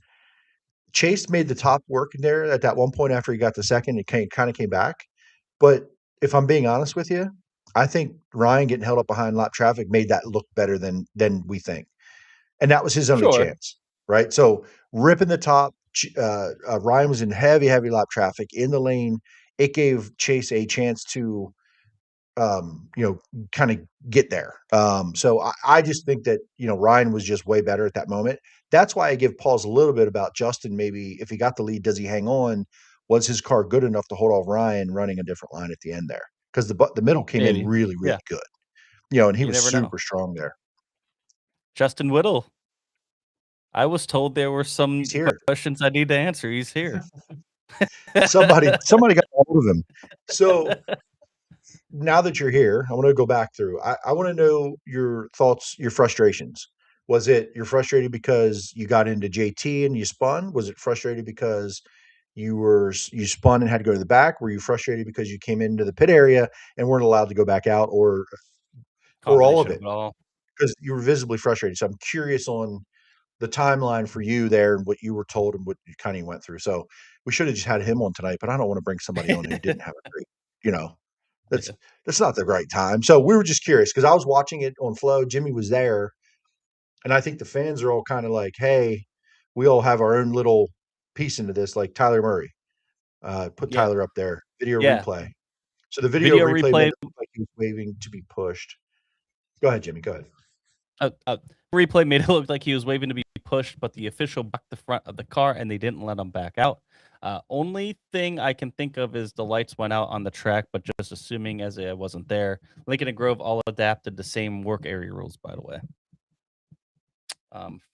E: Chase made the top work in there at that one point after he got the second. It kind of came back. But if I'm being honest with you, I think Ryan getting held up behind lap traffic made that look better than we think, and that was his only
D: sure.
E: chance, right? So ripping the top, Ryan was in heavy lap traffic in the lane. It gave Chase a chance to kind of get there. So I just think that, Ryan was just way better at that moment. That's why I give pause a little bit about Justin. Maybe if he got the lead, does he hang on? Was his car good enough to hold off Ryan running a different line at the end there? Because the middle came in
D: Maybe.
E: really, really
D: Yeah,
E: good, and he
D: you
E: was
D: never know.
E: super strong there.
D: Justin Whittle. I was told there were
E: He's
D: some
E: here.
D: questions I need to answer. He's here.
E: Somebody got a hold of him. So now that you're here, I want to go back through. I want to know your thoughts, your frustrations. Was it you're frustrated because you got into JT and you spun? Was it frustrated because you spun and had to go to the back? Were you frustrated because you came into the pit area and weren't allowed to go back out, or all of
D: Combination
E: it?
D: of it all.
E: Because you were visibly frustrated. So I'm curious on the timeline for you there and what you were told and what you kind of went through. So we should have just had him on tonight, but I don't want to bring somebody on who didn't have a great, you know, that's that's not the right time. So we were just curious because I was watching it on Flow. Jimmy was there, and I think the fans are all kind of like, "Hey, we all have our own little piece into this." Like Tyler Murray, put
D: Yeah.
E: Tyler up there. Video
D: Yeah.
E: replay. So the video replay made it look like he was waving to be pushed. Go ahead, Jimmy. Go ahead.
D: Replay made it look like he was waving to be pushed, but the official blocked the front of the car and they didn't let him back out. Only thing I can think of is the lights went out on the track, but just assuming as it wasn't there. Lincoln and Grove all adapted the same work area rules, by the way.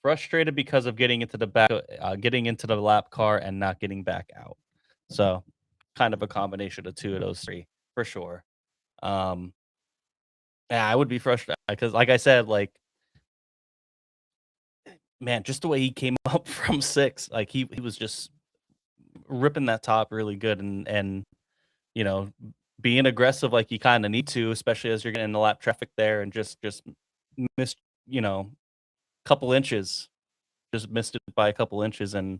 D: Frustrated because of getting into the back, getting into the lap car and not getting back out. So kind of a combination of two of those three for sure. Yeah, I would be frustrated because, like I said, like, man, just the way he came up from 6, like he was just ripping that top really good and you know, being aggressive like you kind of need to, especially as you're getting in the lap traffic there, and just missed, couple inches, just missed it by a couple inches, and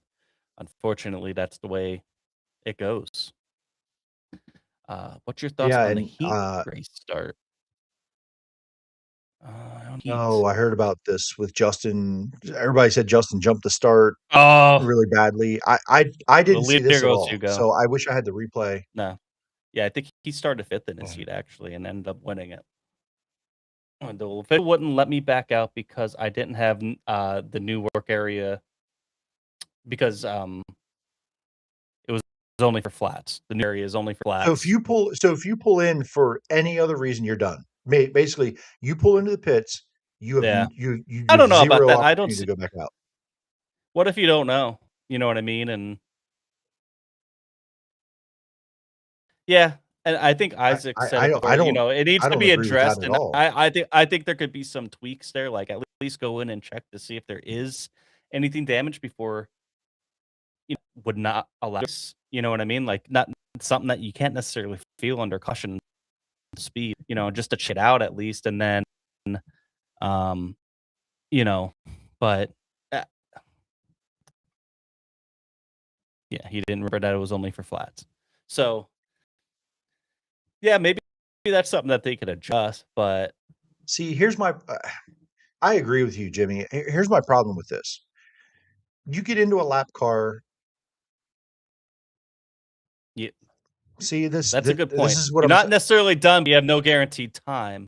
D: unfortunately, that's the way it goes. What's your thoughts
E: Yeah,
D: on the
E: and
D: heat race start?
E: oh, I heard about this with Justin. Everybody said Justin jumped the start
D: Oh,
E: really badly. I
D: the
E: didn't see
D: leader
E: this at
D: goes
E: all,
D: Hugo.
E: so I wish I had the replay.
D: No, yeah, I think he started 5th in his heat actually, and ended up winning it. The official wouldn't let me back out because I didn't have the new work area because it was only for flats. The new area is only for flats.
E: So if you pull in for any other reason, you're done. Basically, you pull into the pits, you have
D: Yeah.
E: you
D: I don't
E: have
D: know about
E: zero
D: that. I don't
E: opportunity
D: see.
E: to go back out.
D: What if you don't know? You know what I mean? And yeah, and I think Isaac said
E: I
D: it
E: don't
D: before. It needs
E: I
D: to
E: don't
D: be
E: agree with that
D: addressed,
E: at
D: and
E: all.
D: I think there could be some tweaks there. Like at least go in and check to see if there is anything damaged before would not allow this. You know what I mean? Like not something that you can't necessarily feel under caution speed. Just to check it out at least, and then um, but uh, yeah, he didn't remember that it was only for flats. So yeah, maybe that's something that they could adjust. But
E: See, here's my I agree with you, Jimmy. Here's my problem with this. You get into a lap car.
D: yeah,
E: See,
D: that's a good
E: this
D: point.
E: is what
D: You're
E: I'm
D: not
E: saying.
D: necessarily done. But you have no guaranteed time.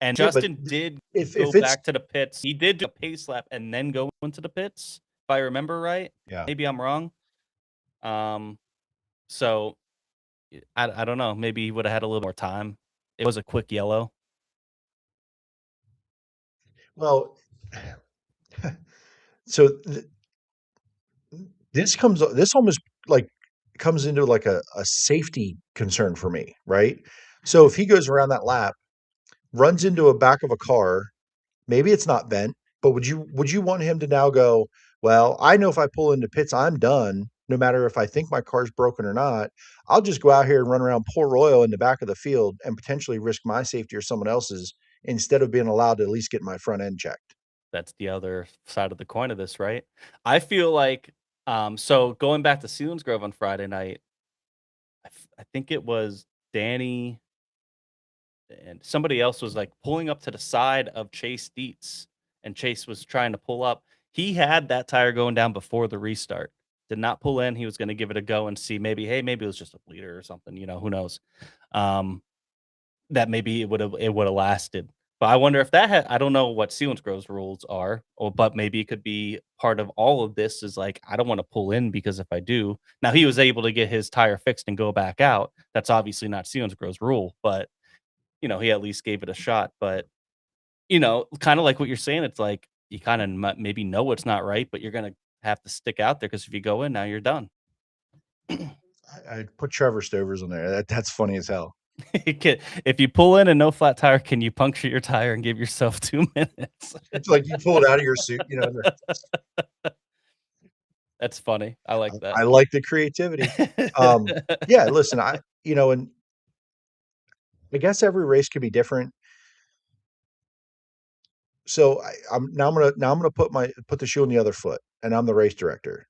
D: And
E: Yeah, but
D: Justin did go
E: if it's
D: back to the pits. He did do a pace lap and then go into the pits, if I remember right.
E: yeah.
D: Maybe I'm wrong. So I don't know. Maybe he would have had a little more time. It was a quick yellow.
E: Well, so this almost like comes into like a safety concern for me, right? So if he goes around that lap, runs into a back of a car, maybe it's not bent, but would you want him to now go, well, I know if I pull into pits, I'm done, no matter if I think my car's broken or not. I'll just go out here and run around pour oil in the back of the field and potentially risk my safety or someone else's instead of being allowed to at least get my front end checked.
D: That's the other side of the coin of this, right? I feel like so going back to Selinsgrove on Friday night, I think it was Danny and somebody else was like pulling up to the side of Chase Dietz, and Chase was trying to pull up. He had that tire going down before the restart. Did not pull in. He was going to give it a go and see maybe, hey, maybe it was just a bleeder or something. Who knows? That maybe it would have lasted. But I wonder if that had, I don't know what Selinsgrove's rules are, but maybe it could be part of all of this is like, I don't want to pull in because if I do, now he was able to get his tire fixed and go back out. That's obviously not Selinsgrove's rule, but he at least gave it a shot. But, kind of like what you're saying, it's like you kind of maybe know it's not right, but you're going to have to stick out there because if you go in, now you're done.
E: I put Trevor Stovers on there. That's funny as hell.
D: If you pull in and no flat tire, can you puncture your tire and give yourself 2 minutes?
E: It's like you pull it out of your suit,
D: That's funny. I like that.
E: I like the creativity. Yeah, listen, and I guess every race could be different. So I'm gonna put the shoe on the other foot, and I'm the race director.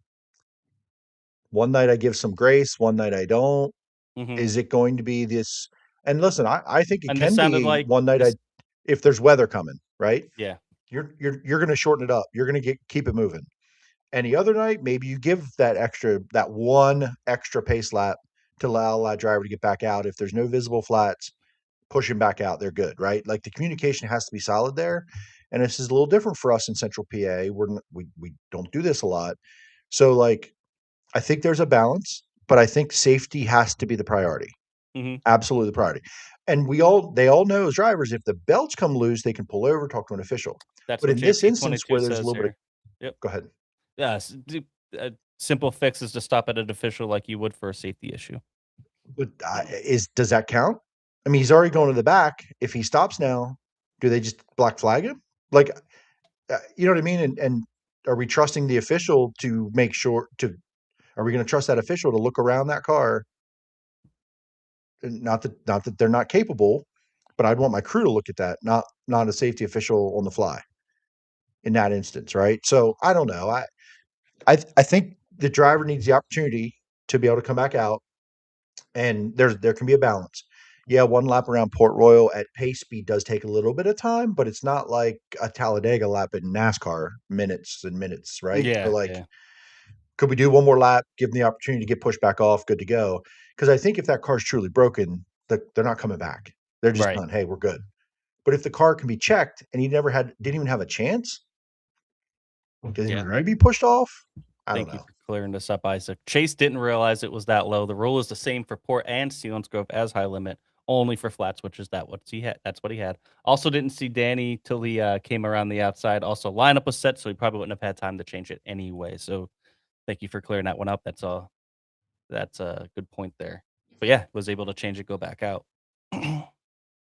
E: One night I give some grace, one night I don't.
D: Mhm.
E: Is it going to be this? And listen, I think it
D: And
E: can
D: this sounded
E: be
D: like
E: one night if there's weather coming, right?
D: Yeah.
E: You're going to shorten it up. You're going to keep it moving. Any other night, maybe you give that one extra pace lap to allow that driver to get back out. If there's no visible flats, push him back out. They're good, right? Like the communication has to be solid there. And this is a little different for us in Central PA. We don't do this a lot. So like, I think there's a balance, but I think safety has to be the priority.
D: Mhm.
E: Absolutely the priority. And they all know as drivers, if the belts come loose, they can pull over, talk to an official.
D: That's
E: But
D: what
E: in this instance
D: JP22
E: where there's a
D: says
E: little bit of,
D: here. Yep.
E: go ahead.
D: Yes. A simple fix is to stop at an official like you would for a safety issue.
E: But does that count? I mean, he's already going to the back. If he stops now, do they just black flag him? Like, you know what I mean? And are we trusting the official to make sure are we going to trust that official to look around that car? And not that they're not capable, but I'd want my crew to look at that, not a safety official on the fly in that instance, right? So I don't know. I think the driver needs the opportunity to be able to come back out, and there can be a balance. Yeah, one lap around Port Royal at pace speed does take a little bit of time, but it's not like a Talladega lap in NASCAR, minutes and minutes, right? So
D: Yeah.
E: like,
D: Yeah.
E: could we do one more lap, give them the opportunity to get pushed back off, good to go? Because I think if that car's truly broken, they're not coming back. They're just
D: Right.
E: done. Hey, we're good. But if the car can be checked and he didn't even have a chance, because he was going to be pushed off. I don't
D: Thank
E: know.
D: you for clearing this up, Isaac. Chase didn't realize it was that low. The rule is the same for Port and Selinsgrove as high limit, only for flat switches. That's what he had. Also didn't see Danny till he came around the outside. Also, lineup was set, so he probably wouldn't have had time to change it anyway. So thank you for clearing that one up. That's all. That's a good point there. But yeah, was able to change it, go back out.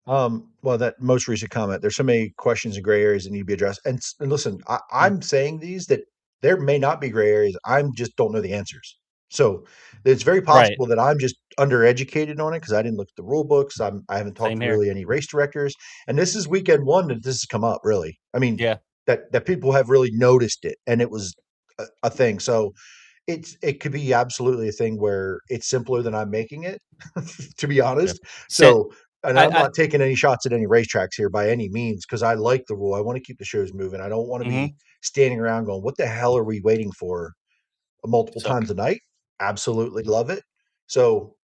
E: Well, that most recent comment, there's so many questions and gray areas that need to be addressed. And listen, I'm saying these that there may not be gray areas. I'm just don't know the answers. So it's very
D: Right.
E: possible that I'm just undereducated on it because I didn't look at the rule books. I haven't talked
D: Same
E: to
D: here.
E: really any race directors. And this is weekend one that this has come up, really. I mean,
D: Yeah.
E: that people have really noticed it, and it was a thing. So it could be absolutely a thing where it's simpler than I'm making it, to be honest. So, and I'm not taking any shots at any racetracks here by any means because I like the rule. I want to keep the shows moving. I don't want to be standing around going, "What the hell are we waiting for?" Multiple times a night. Absolutely love it. So,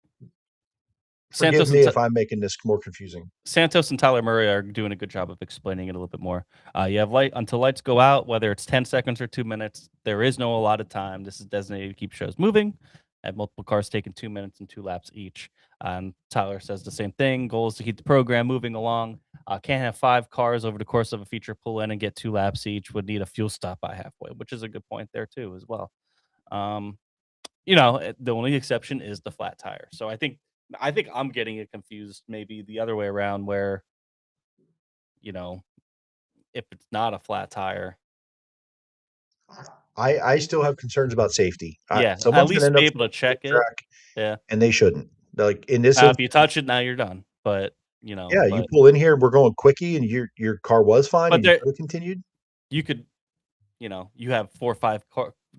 E: forgive me if I'm making this more confusing.
D: Santos and Tyler Murray are doing a good job of explaining it a little bit more. You have light until lights go out, whether it's 10 seconds or 2 minutes. There is no allotted time. This is designated to keep shows moving. Have multiple cars taking 2 minutes and 2 laps each. Tyler says the same thing. Goal is to keep the program moving along. Can't have 5 cars over the course of a feature pull in and get 2 laps each. Would need a fuel stop by halfway, which is a good point there too as well. The only exception is the flat tire. So I think I'm getting it confused maybe the other way around where, if it's not a flat tire.
E: I still have concerns about safety.
D: Yeah,
E: someone's
D: at
E: going to
D: least
E: end
D: be
E: up
D: able to check it.
E: track,
D: Yeah.
E: and they shouldn't. Like in this
D: If you touch it, now you're done. But,
E: yeah, you pull in here and we're going quickie and your car was fine and you could have continued.
D: You could, you have 4 or 5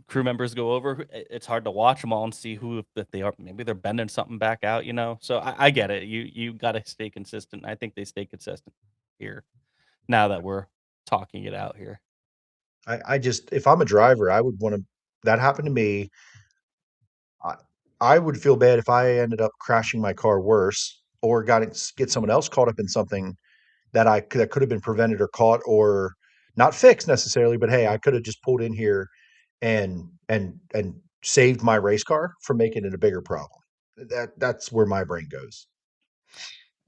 D: crew members go over. It's hard to watch them all and see if they are, maybe they're bending something back out, So I get it. You got to stay consistent. I think they stay consistent here now that we're talking it out here.
E: I just, if I'm a driver, I would want to, that happened to me. I would feel bad if I ended up crashing my car worse or get someone else caught up in something that could have been prevented or caught or not fixed necessarily, but hey, I could have just pulled in here and saved my race car from making it a bigger problem. That's where my brain goes.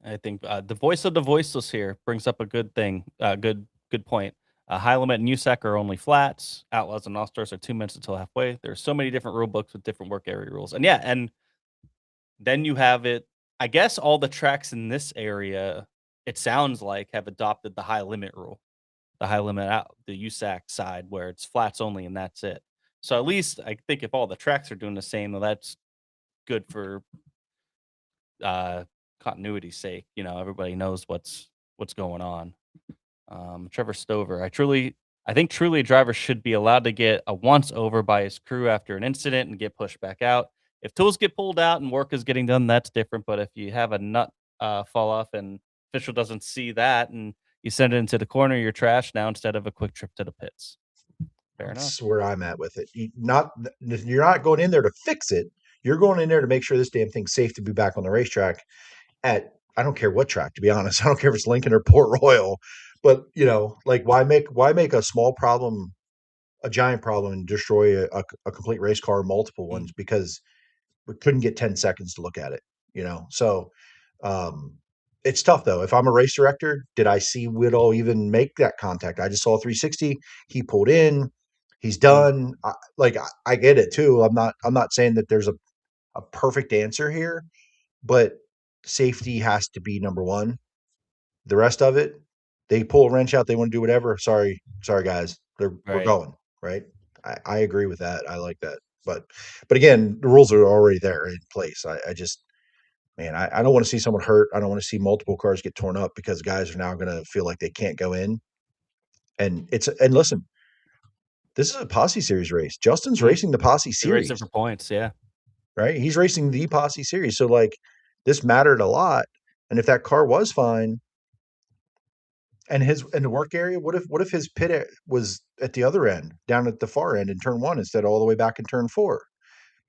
D: I think the voice of the voiceless here brings up a good thing. Good point. High Limit and USAC are only flats. Outlaws and All-Stars are 2 minutes until halfway. There's so many different rule books with different work area rules. And yeah, and then you have it. I guess all the tracks in this area, it sounds like, have adopted the high limit rule. The high limit out the USAC side where it's flats only and that's it. So at least I think if all the tracks are doing the same, well, that's good for continuity's sake. You know, everybody knows what's going on. Trevor Stover, I think truly a driver should be allowed to get a once over by his crew after an incident and get pushed back out. If tools get pulled out and work is getting done, that's different. But if you have a nut fall off and official doesn't see that and you send it into the corner, you're trash now instead of a quick trip to the pits. Fair enough.
E: That's where I'm at with it. You're not going in there to fix it. You're going in there to make sure this damn thing's safe to be back on the racetrack at, I don't care what track, to be honest. I don't care if it's Lincoln or Port Royal, but you know, like why make a small problem a giant problem and destroy a complete race car, multiple ones, because we couldn't get 10 seconds to look at it, you know? So, it's tough though. If I'm a race director, did I see Whittle even make that contact? I just saw 360. He pulled in. He's done. I get it too. I'm not saying that there's a perfect answer here, but safety has to be number one. The rest of it, they pull a wrench out. They want to do whatever. Sorry, guys. We're
D: Right.
E: going right. I agree with that. I like that. But again, the rules are already there in place. I just, man, I don't want to see someone hurt. I don't want to see multiple cars get torn up because guys are now going to feel like they can't go in. And listen, this is a Posse Series race. Justin's racing the Posse
D: They're
E: Series,
D: racing for points, yeah.
E: right? He's racing the Posse Series. So like this mattered a lot. And if that car was fine and in the work area, what if his pit was at the other end, down at the far end in turn 1 instead of all the way back in turn 4?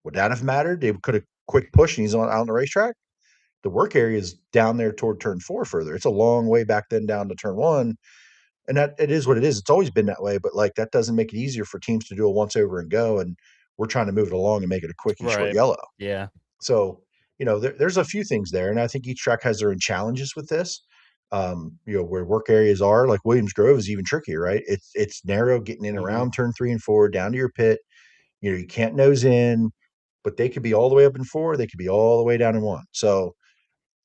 E: Would that have mattered? They could have quick push and he's out on the racetrack. The work area is down there toward turn 4 further. It's a long way back then down to turn 1. And that it is what it is. It's always been that way, but like that doesn't make it easier for teams to do a once over and go. And we're trying to move it along and make it a quick and short yellow.
D: Yeah.
E: So, you know, there's a few things there. And I think each track has their own challenges with this. You know, where work areas are, like Williams-Grove is even trickier, right? It's narrow getting in around turn 3 and 4 down to your pit. You know, you can't nose in, but they could be all the way up in 4. They could be all the way down in 1. So,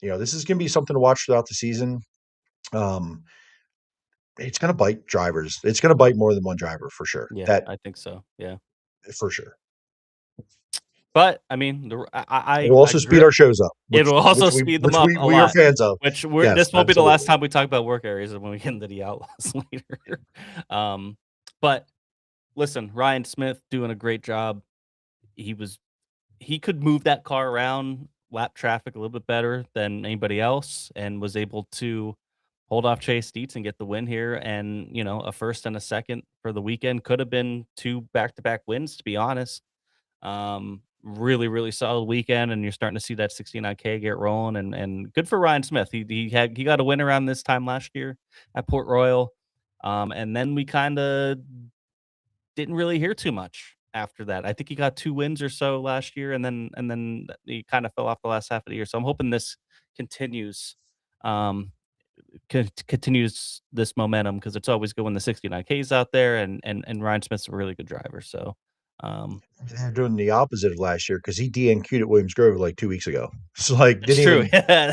E: you know, this is going to be something to watch throughout the season. It's going to bite drivers. It's going to bite more than one driver for sure.
D: Yeah, I think so. Yeah,
E: for sure.
D: But I mean,
E: it'll also speed our shows up.
D: It'll also speed them up.
E: We are fans of.
D: This won't be the last time we talk about work areas when we get into the Outlaws later. But listen, Ryan Smith doing a great job. He could move that car around, lap traffic a little bit better than anybody else, and was able to hold off Chase Dietz and get the win here. And you know, a first and a second for the weekend could have been 2 back-to-back wins, to be honest. Really, really solid weekend, and you're starting to see that 69K get rolling, and good for Ryan Smith. He got a win around this time last year at Port Royal, and then we kind of didn't really hear too much after that. I think he got 2 wins or so last year, and then he kind of fell off the last half of the year. So I'm hoping this continues. Continues this momentum, because it's always good when the 69K's out there, and Ryan Smith's a really good driver. So
E: they're doing the opposite of last year because he DNQ'd at Williams-Grove like 2 weeks ago. So like didn't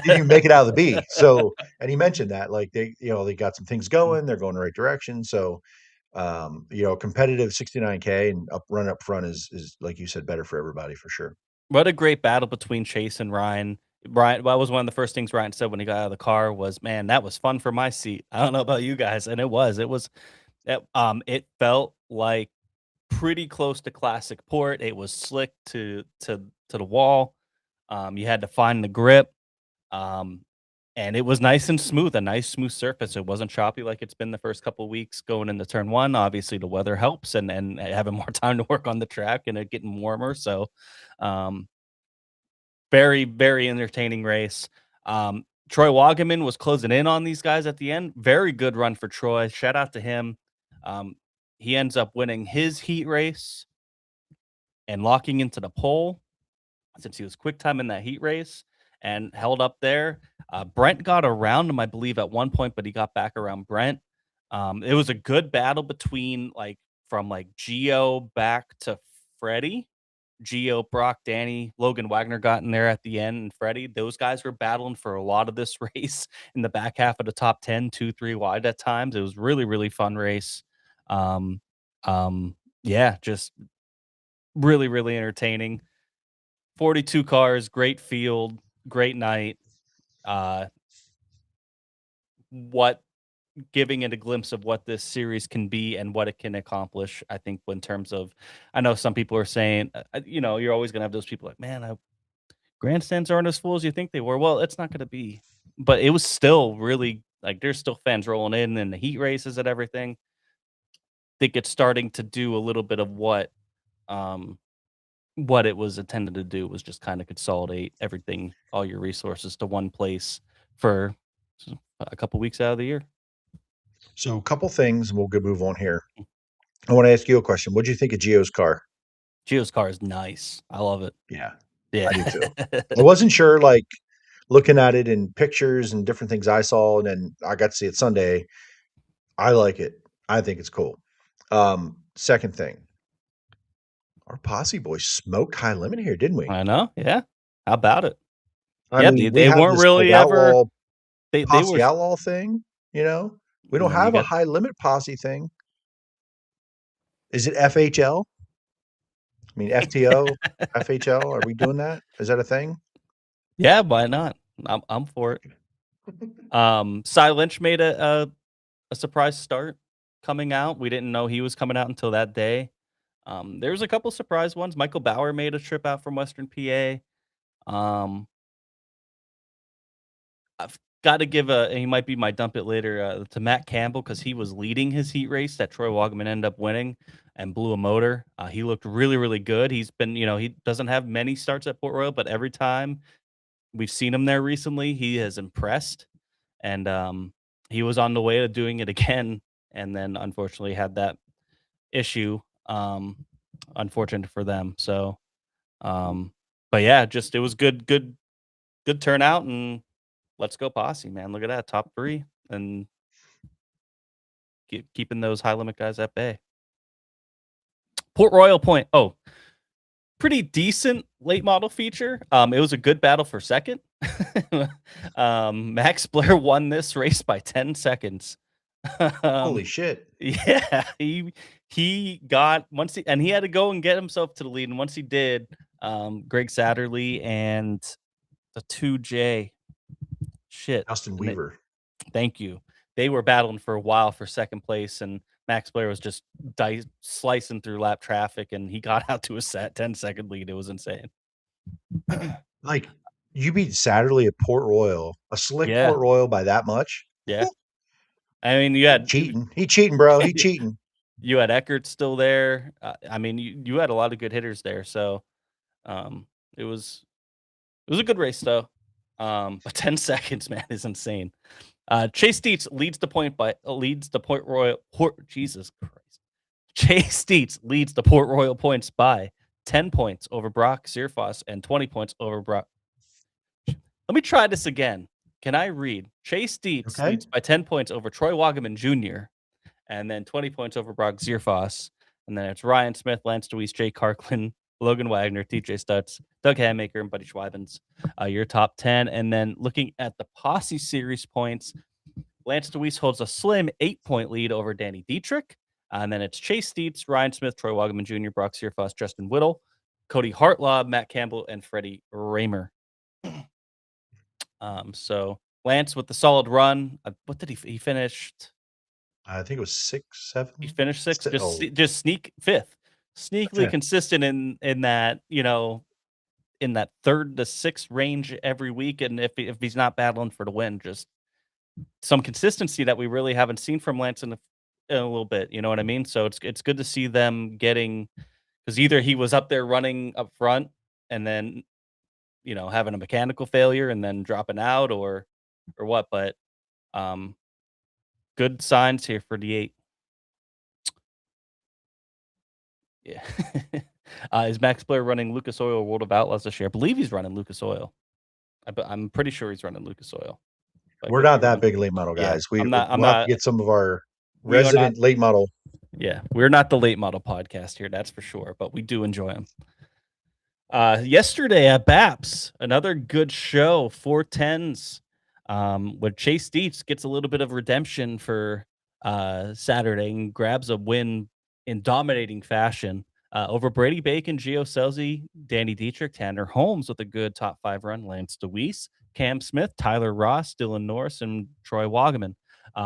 E: even make it out of the B. So, and he mentioned that like they got some things going, they're going the right direction. So you know, competitive 69K and run up front is like you said, better for everybody for sure.
D: What a great battle between Chase and Ryan. That was one of the first things Ryan said when he got out of the car was, "Man, that was fun for my seat." I don't know about you guys, and it felt like pretty close to classic Port. It was slick to the wall. You had to find the grip, and it was nice and smooth, a nice smooth surface. It wasn't choppy like it's been the first couple of weeks going into turn 1. Obviously, the weather helps, and having more time to work on the track and it getting warmer. So, very, very entertaining race. Troy Wagaman was closing in on these guys at the end. Very good run for Troy. Shout out to him. He ends up winning his heat race and locking into the pole since he was quick time in that heat race and held up there. Brent got around him, I believe, at one point, but he got back around Brent. It was a good battle between from Gio back to Freddie. Gio, Brock, Danny, Logan Wagner got in there at the end, and Freddie. Those guys were battling for a lot of this race in the back half of the top 10, 2-3 wide at times. It was really, really fun race. Yeah, just really, really entertaining. 42 cars, great field, great night. Giving it a glimpse of what this series can be and what it can accomplish. I think in terms of, I know some people are saying, you're always going to have those people like, man, grandstands aren't as full as you think they were. Well, it's not going to be, but it was still really there's still fans rolling in and the heat races and everything. I think it's starting to do a little bit of what it was intended to do, was just kind of consolidate everything, all your resources to one place for a couple weeks out of the year.
E: So a couple things, and we'll move on here. I want to ask you a question. What do you think of Gio's car?
D: Gio's car is nice. I love it.
E: Yeah,
D: Yeah.
E: I do too. I wasn't sure, looking at it in pictures and different things I saw, and then I got to see it Sunday. I like it. I think it's cool. Second thing, our Posse boys smoked High Limit here, didn't we?
D: I know. Yeah. How about it?
E: I mean, they weren't really ever. Posse outlaw thing, We don't have a High Limit Posse thing. Is it FHL? I mean, FTO, FHL. Are we doing that? Is that a thing?
D: Yeah, why not? I'm for it. Cy Lynch made a surprise start coming out. We didn't know he was coming out until that day. There was a couple surprise ones. Michael Bauer made a trip out from Western PA. I've got to give he might be my dump it later to Matt Campbell, because he was leading his heat race that Troy Wagaman ended up winning and blew a motor. He looked really, really good. He's been, he doesn't have many starts at Port Royal, but every time we've seen him there recently, he has impressed. And he was on the way to doing it again, and then unfortunately had that issue. Unfortunate for them. So, but yeah, just it was good turnout, and let's go Posse, man. Look at that, top 3, and keeping those High Limit guys at bay. Port Royal Point. Oh, pretty decent late model feature. It was a good battle for second. Max Blair won this race by 10 seconds.
E: Holy shit.
D: Yeah, he got and he had to go and get himself to the lead, and once he did, Greg Satterley and the 2J
E: Justin Weaver.
D: Thank you. They were battling for a while for second place, and Max Blair was just slicing through lap traffic, and he got out to a 10-second lead. It was insane.
E: You beat Satterley at Port Royal, a slick Port Royal, by that much?
D: Yeah. I mean, you had
E: cheating. He cheating, bro. He cheating.
D: You had Eckert still there. I mean, you had a lot of good hitters there. So, it was a good race though. But 10 seconds, man, is insane. Chase Dietz leads the Port Royal. Jesus Christ. Chase Dietz leads the Port Royal points by 10 points over Brock Zierfoss and 20 points over Brock. Let me try this again. Can I read? Chase Dietz leads by 10 points over Troy Wagaman Jr., and then 20 points over Brock Zierfoss. And then it's Ryan Smith, Lance DeWeese, Jay Carklin, Logan Wagner, TJ Stutz, Doug Handmaker, and Buddy Schweibens. Your top 10. And then looking at the Posse Series points, Lance DeWeese holds a slim 8-point lead over Danny Dietrich. And then it's Chase Dietz, Ryan Smith, Troy Wagaman Jr., Brock Zierfoss, Justin Whittle, Cody Hartlaub, Matt Campbell, and Freddie Raymer. So Lance with the solid run. What did he finished?
E: I think it was 6, 7.
D: He finished 6. Just sneak 5th. Sneakily consistent in that, in that 3rd to 6th range every week. And if he's not battling for the win, just some consistency that we really haven't seen from Lance in a little bit. You know what I mean? So it's good to see them getting, because either he was up there running up front and then having a mechanical failure and then dropping out or what, but good signs here for the 8. Yeah. Is Max Blair running Lucas Oil World of Outlaws this year? I believe he's running Lucas Oil. I'm pretty sure he's running Lucas Oil.
E: We're not that big late model guys.
D: Yeah,
E: we'll have to get some of our Resident late model.
D: Yeah, we're not the late model podcast here, that's for sure, but we do enjoy them. Yesterday at BAPS, another good show, 410s, where Chase Dietz gets a little bit of redemption for Saturday and grabs a win in dominating fashion over Brady Bacon, Gio Selzy, Danny Dietrich, Tanner Holmes with a good top 5 run, Lance DeWeese, Cam Smith, Tyler Ross, Dylan Norris, and Troy Wagaman.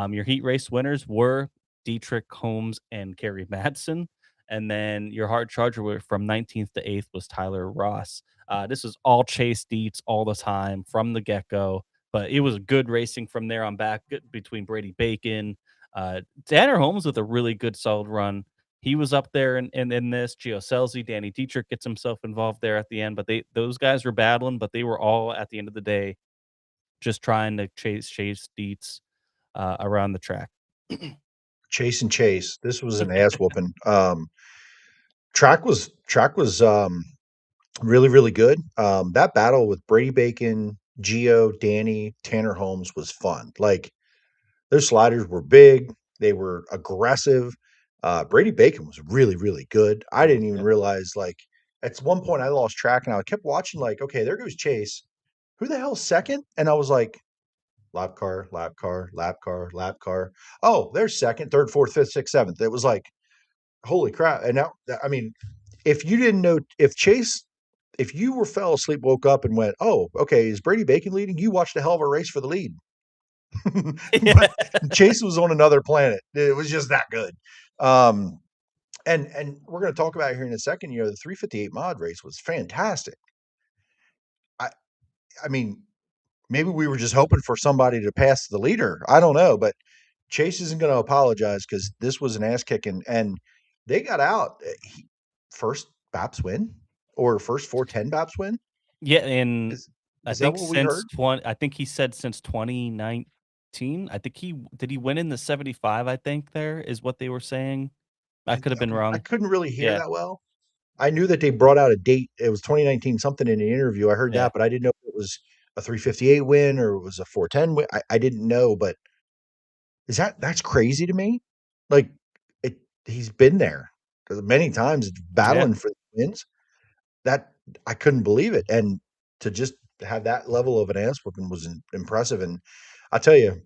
D: Your heat race winners were Dietrich, Holmes, and Kerry Madsen. And then your hard charger from 19th to 8th was Tyler Ross. This was all Chase Dietz all the time from the get-go, but it was good racing from there on back between Brady Bacon. Tanner Holmes with a really good solid run. He was up there in this. Gio Selzy, Danny Dietrich gets himself involved there at the end, but those guys were battling, but they were all at the end of the day just trying to chase Dietz around the track.
E: Chase and Chase. This was an ass whooping. Track was really, really good. That battle with Brady Bacon, Gio, Danny, Tanner Holmes was fun. Like, those sliders were big. They were aggressive. Brady Bacon was really, really good. I didn't even realize, like, at one point I lost track and I kept watching, like, okay, there goes Chase. Who the hell's second? And I was like, lap car, lap car, lap car, lap car. Oh, there's second, third, fourth, fifth, sixth, seventh. It was like, holy crap. And now, I mean, if you didn't know, if you fell asleep, woke up and went, oh, okay, is Brady Bacon leading? You watched a hell of a race for the lead. But Chase was on another planet. It was just that good. And we're going to talk about it here in a second. You know, the 358 mod race was fantastic. I mean, maybe we were just hoping for somebody to pass the leader. I don't know, but Chase isn't going to apologize because this was an ass kicking, and they got out. First BAPS win or first 410 BAPS win.
D: Yeah, and
E: Is
D: I
E: that
D: think
E: what we heard?
D: since I think he said since 2019. I think he win in the 75. I think there is what they were saying. I could have been wrong.
E: I couldn't really hear that well. I knew that they brought out a date. It was 2019 something in an interview. I heard that, but I didn't know if it was a 358 win or it was a 410 win. I didn't know, but that's crazy to me. Like, he's been there many times battling for the wins. That I couldn't believe it, and to just have that level of an ass whooping was impressive. And I tell you,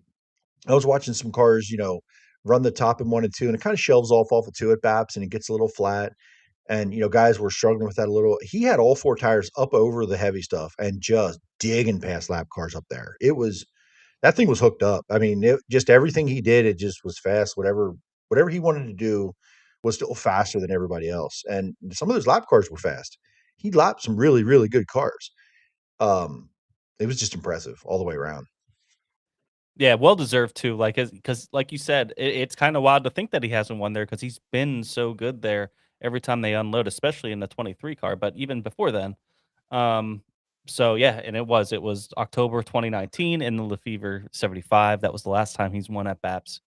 E: I was watching some cars, you know, run the top in 1 and 2, and it kind of shelves off of 2 at BAPS, and it gets a little flat. And, you know, guys were struggling with that a little. He had all 4 tires up over the heavy stuff and just digging past lap cars up there. That thing was hooked up. I mean, just everything he did, it just was fast. Whatever he wanted to do was still faster than everybody else. And some of those lap cars were fast. He lapped some really, really good cars. It was just impressive all the way around.
D: Yeah, well deserved too. Like, because like you said, it's kind of wild to think that he hasn't won there because he's been so good there every time they unload, especially in the 23 car. But even before then, so yeah, and it was October 2019 in the Lefevre 75. That was the last time he's won at BAPS.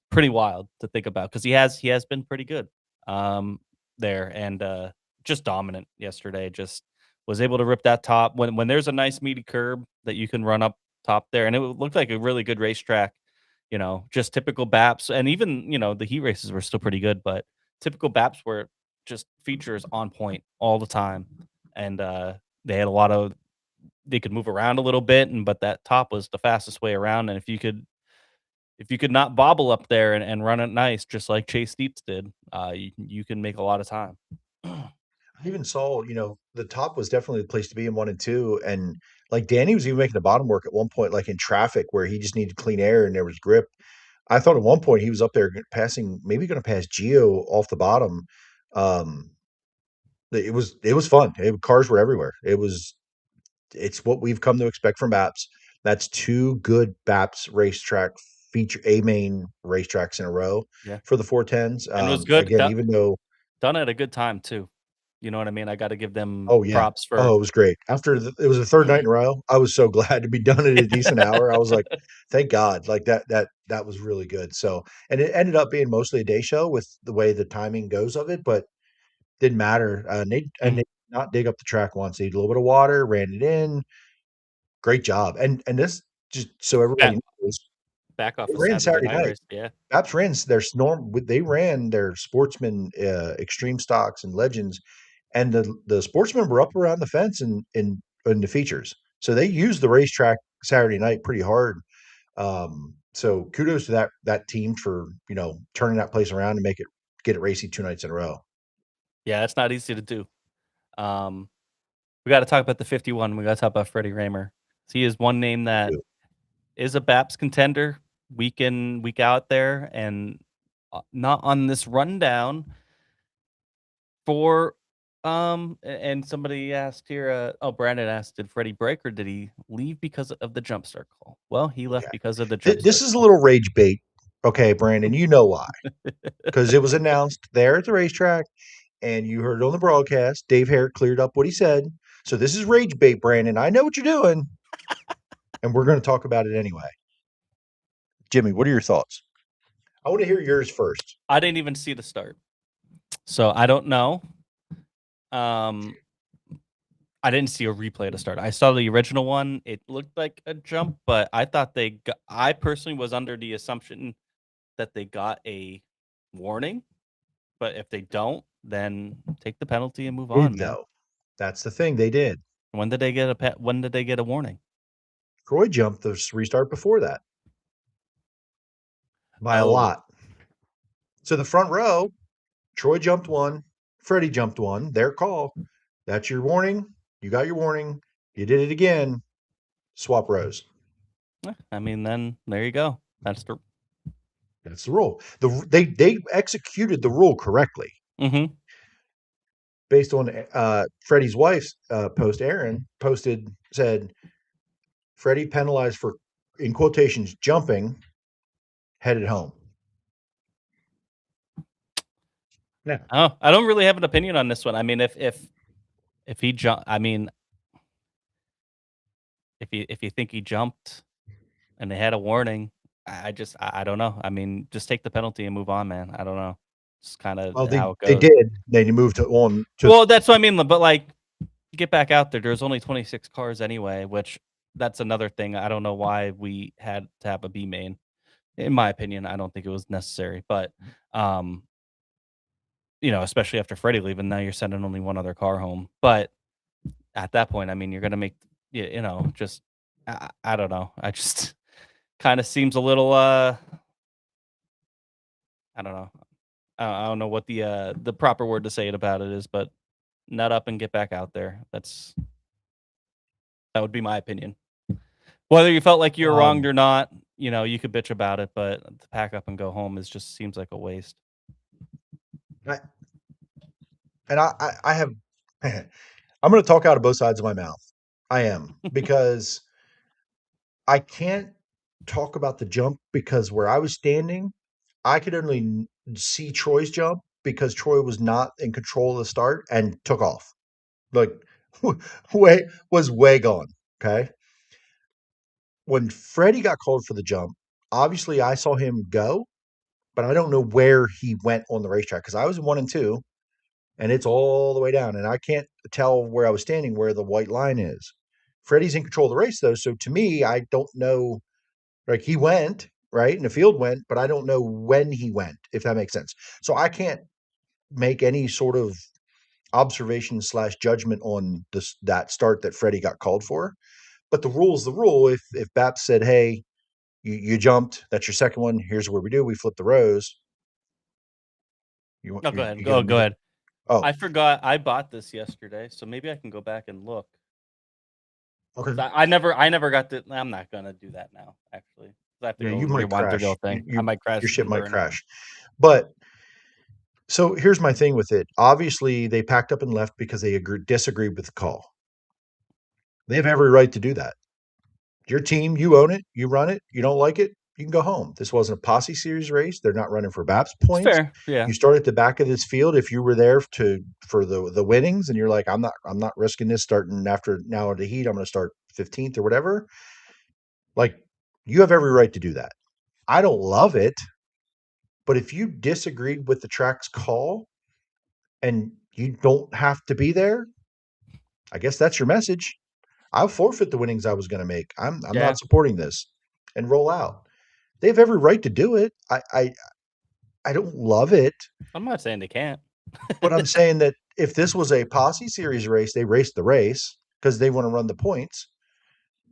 D: Pretty wild to think about because he has been pretty good there and just dominant yesterday. Just was able to rip that top when there's a nice meaty curb that you can run up top there, and it looked like a really good racetrack. You know, just typical BAPS, and even the heat races were still pretty good, but typical BAPS were just features on point all the time, and they had a lot of they could move around a little bit, but that top was the fastest way around, and if you could not bobble up there and run it nice, just like Chase Dietz did, you can make a lot of time.
E: I even saw, the top was definitely the place to be in 1 and 2. And like Danny was even making the bottom work at one point, like in traffic where he just needed clean air and there was grip. I thought at one point he was up there passing, maybe going to pass Gio off the bottom. It was fun. Cars were everywhere. It's what we've come to expect from BAPS. That's 2 good BAPS racetrack main racetracks in a row for the 410s.
D: And it was good.
E: Again, even though
D: done at a good time too. You know what I mean? I got to give them props for.
E: Oh, it was great. After it was the 3rd night in a row. I was so glad to be done at a decent hour. I was like, thank God. Like that was really good. So, and it ended up being mostly a day show with the way the timing goes of it, but didn't matter. They did not dig up the track once. They did a little bit of water, ran it in. Great job. And this, just so everybody knows,
D: Back off
E: They
D: a
E: ran
D: Saturday night
E: night.
D: race. Yeah.
E: BAPS they ran their sportsman extreme stocks and legends, and the sportsmen were up around the fence in the features. So they used the racetrack Saturday night pretty hard. So kudos to that team for turning that place around and get it racy 2 nights in a row.
D: Yeah, it's not easy to do. We got to talk about the 51. We got to talk about Freddie Raymer. He is one name that is a BAPS contender week in, week out there, and not on this rundown for and somebody asked here, Brandon asked, did Freddie break or did he leave because of the jump start call? Well, he left because of the jump
E: This
D: start
E: is a
D: call.
E: little rage bait. Okay, Brandon, you know why. Because it was announced there at the racetrack, and you heard it on the broadcast. Dave Hare cleared up what he said. So this is rage bait, Brandon. I know what you're doing, and we're going to talk about it anyway. Jimmy, what are your thoughts? I want to hear yours first.
D: I didn't even see the start, so I don't know. I didn't see a replay to start. I saw the original one. It looked like a jump, but I thought I personally was under the assumption that they got a warning. But if they don't, then take the penalty and move on, man.
E: That's the thing. They did.
D: When did they get a warning?
E: Troy jumped the restart before that by a lot. So the front row, Troy jumped one, Freddie jumped one. Their call. That's your warning. You got your warning. You did it again. Swap rows.
D: I mean, then there you go. That's the
E: rule. They executed the rule correctly.
D: Mm-hmm.
E: Based on Freddie's wife's post, Aaron said Freddie penalized for, in quotations, jumping, headed home. Yeah.
D: I don't really have an opinion on this one. I mean, if he jumped, I mean, if you think he jumped and they had a warning, I don't know. I mean, just take the penalty and move on, man. I don't know. It's kind of how it goes.
E: They did. They moved on.
D: Well, that's what I mean. But like, get back out there. There's only 26 cars anyway, which that's another thing. I don't know why we had to have a B main. In my opinion, I don't think it was necessary. But especially after Freddie leaving, now you're sending only one other car home. But at that point, I mean, you're gonna make just I don't know. I just kind of seems a little I don't know. I don't know what the proper word to say it about it is, but nut up and get back out there. That would be my opinion. Whether you felt like you were wronged or not, you could bitch about it, but to pack up and go home just seems like a waste.
E: I have I'm going to talk out of both sides of my mouth. I am, because I can't talk about the jump because where I was standing, I could only see Troy's jump because Troy was not in control of the start and took off. Like was way gone. Okay. When Freddie got called for the jump, obviously I saw him go, but I don't know where he went on the racetrack because I was in 1 and 2 and it's all the way down. And I can't tell where I was standing where the white line is. Freddie's in control of the race though. So to me, I don't know, like he went, right? And the field went, but I don't know when he went, if that makes sense. So I can't make any sort of observation / judgment on that start that Freddie got called for. But the rule is the rule. If BAPS said, hey, you jumped, that's your second one, here's what we do. We flip the rows.
D: Go ahead. Go ahead. Oh, I forgot. I bought this yesterday, so maybe I can go back and look. Okay. I never got to. I'm not gonna do that now. Actually, I have to
E: you might crash.
D: I might crash.
E: Your ship might crash. But so here's my thing with it. Obviously, they packed up and left because they disagreed with the call. They have every right to do that. Your team, you own it, you run it. You don't like it, you can go home. This wasn't a Posse Series race. They're not running for BAPS points.
D: Fair, yeah.
E: You start at the back of this field if you were there for the winnings, and you're like, I'm not risking this starting after now at the heat. I'm going to start 15th or whatever. Like, you have every right to do that. I don't love it, but if you disagreed with the track's call and you don't have to be there, I guess that's your message. I'll forfeit the winnings I was going to make. I'm not supporting this and roll out. They have every right to do it. I don't love it,
D: I'm not saying they can't.
E: but I'm saying that if this was a Posse Series race, they raced the race because they want to run the points.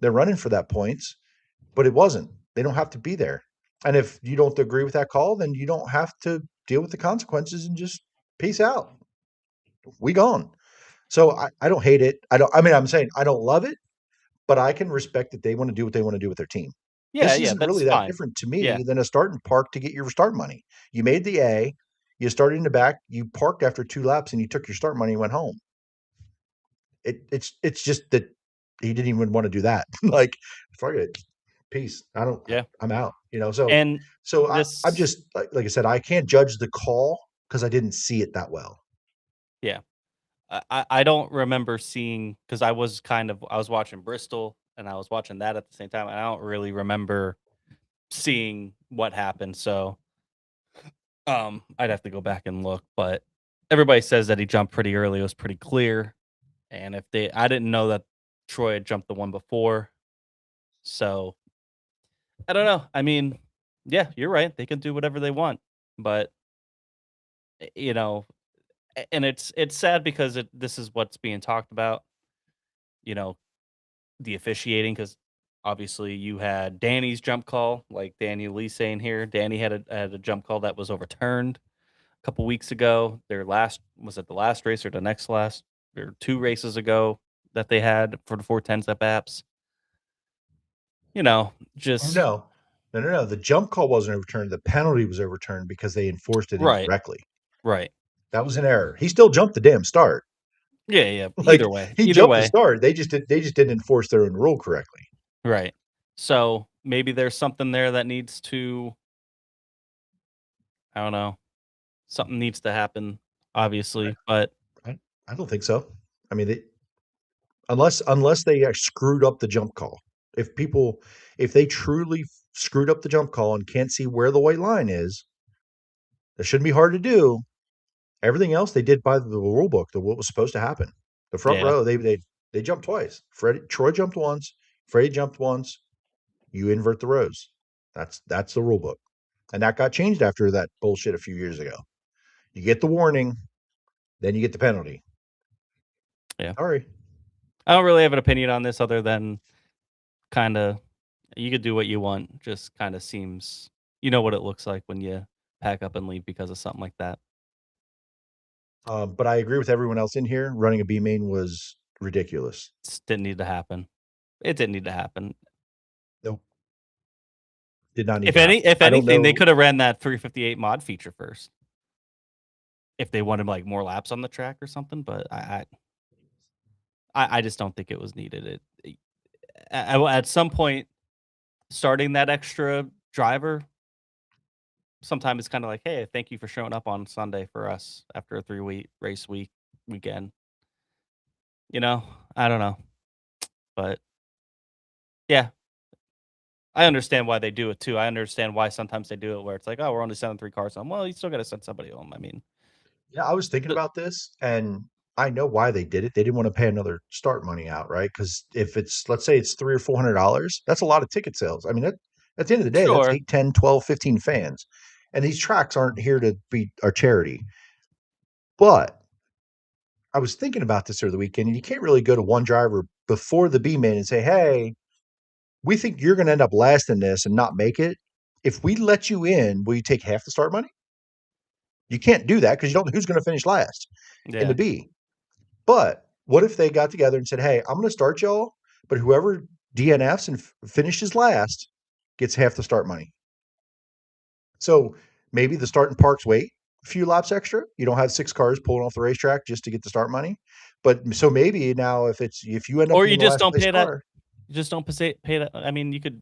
E: They're running for that points, but it wasn't. They don't have to be there. And if you don't agree with that call, then you don't have to deal with the consequences and just peace out. We gone. So I don't hate it. I'm saying I don't love it, but I can respect that they want to do what they want to do with their team.
D: Yeah,
E: This
D: yeah,
E: isn't
D: that's
E: really that
D: fine.
E: different to me
D: Yeah.
E: than a starting park to get your start money. You made the A, you started in the back, you parked after 2 laps, and you took your start money and went home. It's just that he didn't even want to do that. Like, fuck it, peace.
D: Yeah.
E: I'm out.
D: And
E: I'm just like I said, I can't judge the call because I didn't see it that well.
D: Yeah. I don't remember seeing, because I was watching Bristol and I was watching that at the same time, and I don't really remember seeing what happened. So I'd have to go back and look, but everybody says that he jumped pretty early. It was pretty clear. And I didn't know that Troy had jumped the one before. So I don't know. I mean, yeah, you're right. They can do whatever they want, but you know, and it's sad because this is what's being talked about. You know, the officiating, because obviously you had Danny's jump call, like Daniel Lee saying here. Danny had a jump call that was overturned a couple weeks ago. Was it the last race or the next last? Or 2 races ago that they had for the 410s at BAPS. Just
E: No. The jump call wasn't overturned. The penalty was overturned because they enforced it
D: right,
E: incorrectly.
D: right.
E: That was an error. He still jumped the damn start.
D: Yeah, yeah.
E: Like, he
D: either
E: jumped the
D: way,
E: start. They just didn't enforce their own rule correctly.
D: right. So maybe there's something there that needs to, I don't know, something needs to happen, obviously, but
E: I don't think so. I mean, unless they screwed up the jump call. If they truly screwed up the jump call and can't see where the white line is, that shouldn't be hard to do. Everything else they did by the rule book, what was supposed to happen. The front
D: yeah,
E: row, they jumped twice. Troy jumped once, Freddie jumped once. You invert the rows. That's the rule book. And that got changed after that bullshit a few years ago. You get the warning, then you get the penalty.
D: yeah.
E: Sorry.
D: I don't really have an opinion on this other than kind of, you could do what you want. Just kind of seems, you know what it looks like when you pack up and leave because of something like that.
E: But I agree with everyone else in here. Running a B main was ridiculous.
D: Didn't need to happen. It didn't need to happen.
E: Nope. Did not need
D: If
E: to happen.
D: if anything, they could have ran that 358 mod feature first. If they wanted like more laps on the track or something, but I just don't think it was needed. At some point, starting that extra driver, sometimes it's kind of like, hey, thank you for showing up on Sunday for us after a 3-week race weekend. I don't know, but yeah, I understand why they do it too. I understand why sometimes they do it where it's like, oh, we're only sending 3 cars home. Well, you still got to send somebody home. I mean,
E: Yeah, I was thinking about this, and I know why they did it. They didn't want to pay another start money out, right? Because if let's say it's $300 or $400, that's a lot of ticket sales. I mean, at the end of the day, that's
D: sure,
E: 8, 10, 12, 15 fans. And these tracks aren't here to be our charity. But I was thinking about this over the weekend, and you can't really go to one driver before the B main and say, hey, we think you're going to end up last in this and not make it. If we let you in, will you take half the start money? You can't do that because you don't know who's going to finish last in the
D: yeah,
E: B. But what if they got together and said, hey, I'm going to start y'all, but whoever DNFs and finishes last gets half the start money. So maybe the starting parks wait a few laps extra. You don't have 6 cars pulling off the racetrack just to get the start money. But so maybe now if you end up
D: or
E: being
D: you
E: the
D: just
E: last
D: don't
E: place
D: pay that.
E: car,
D: You just don't pay that. I mean, you could.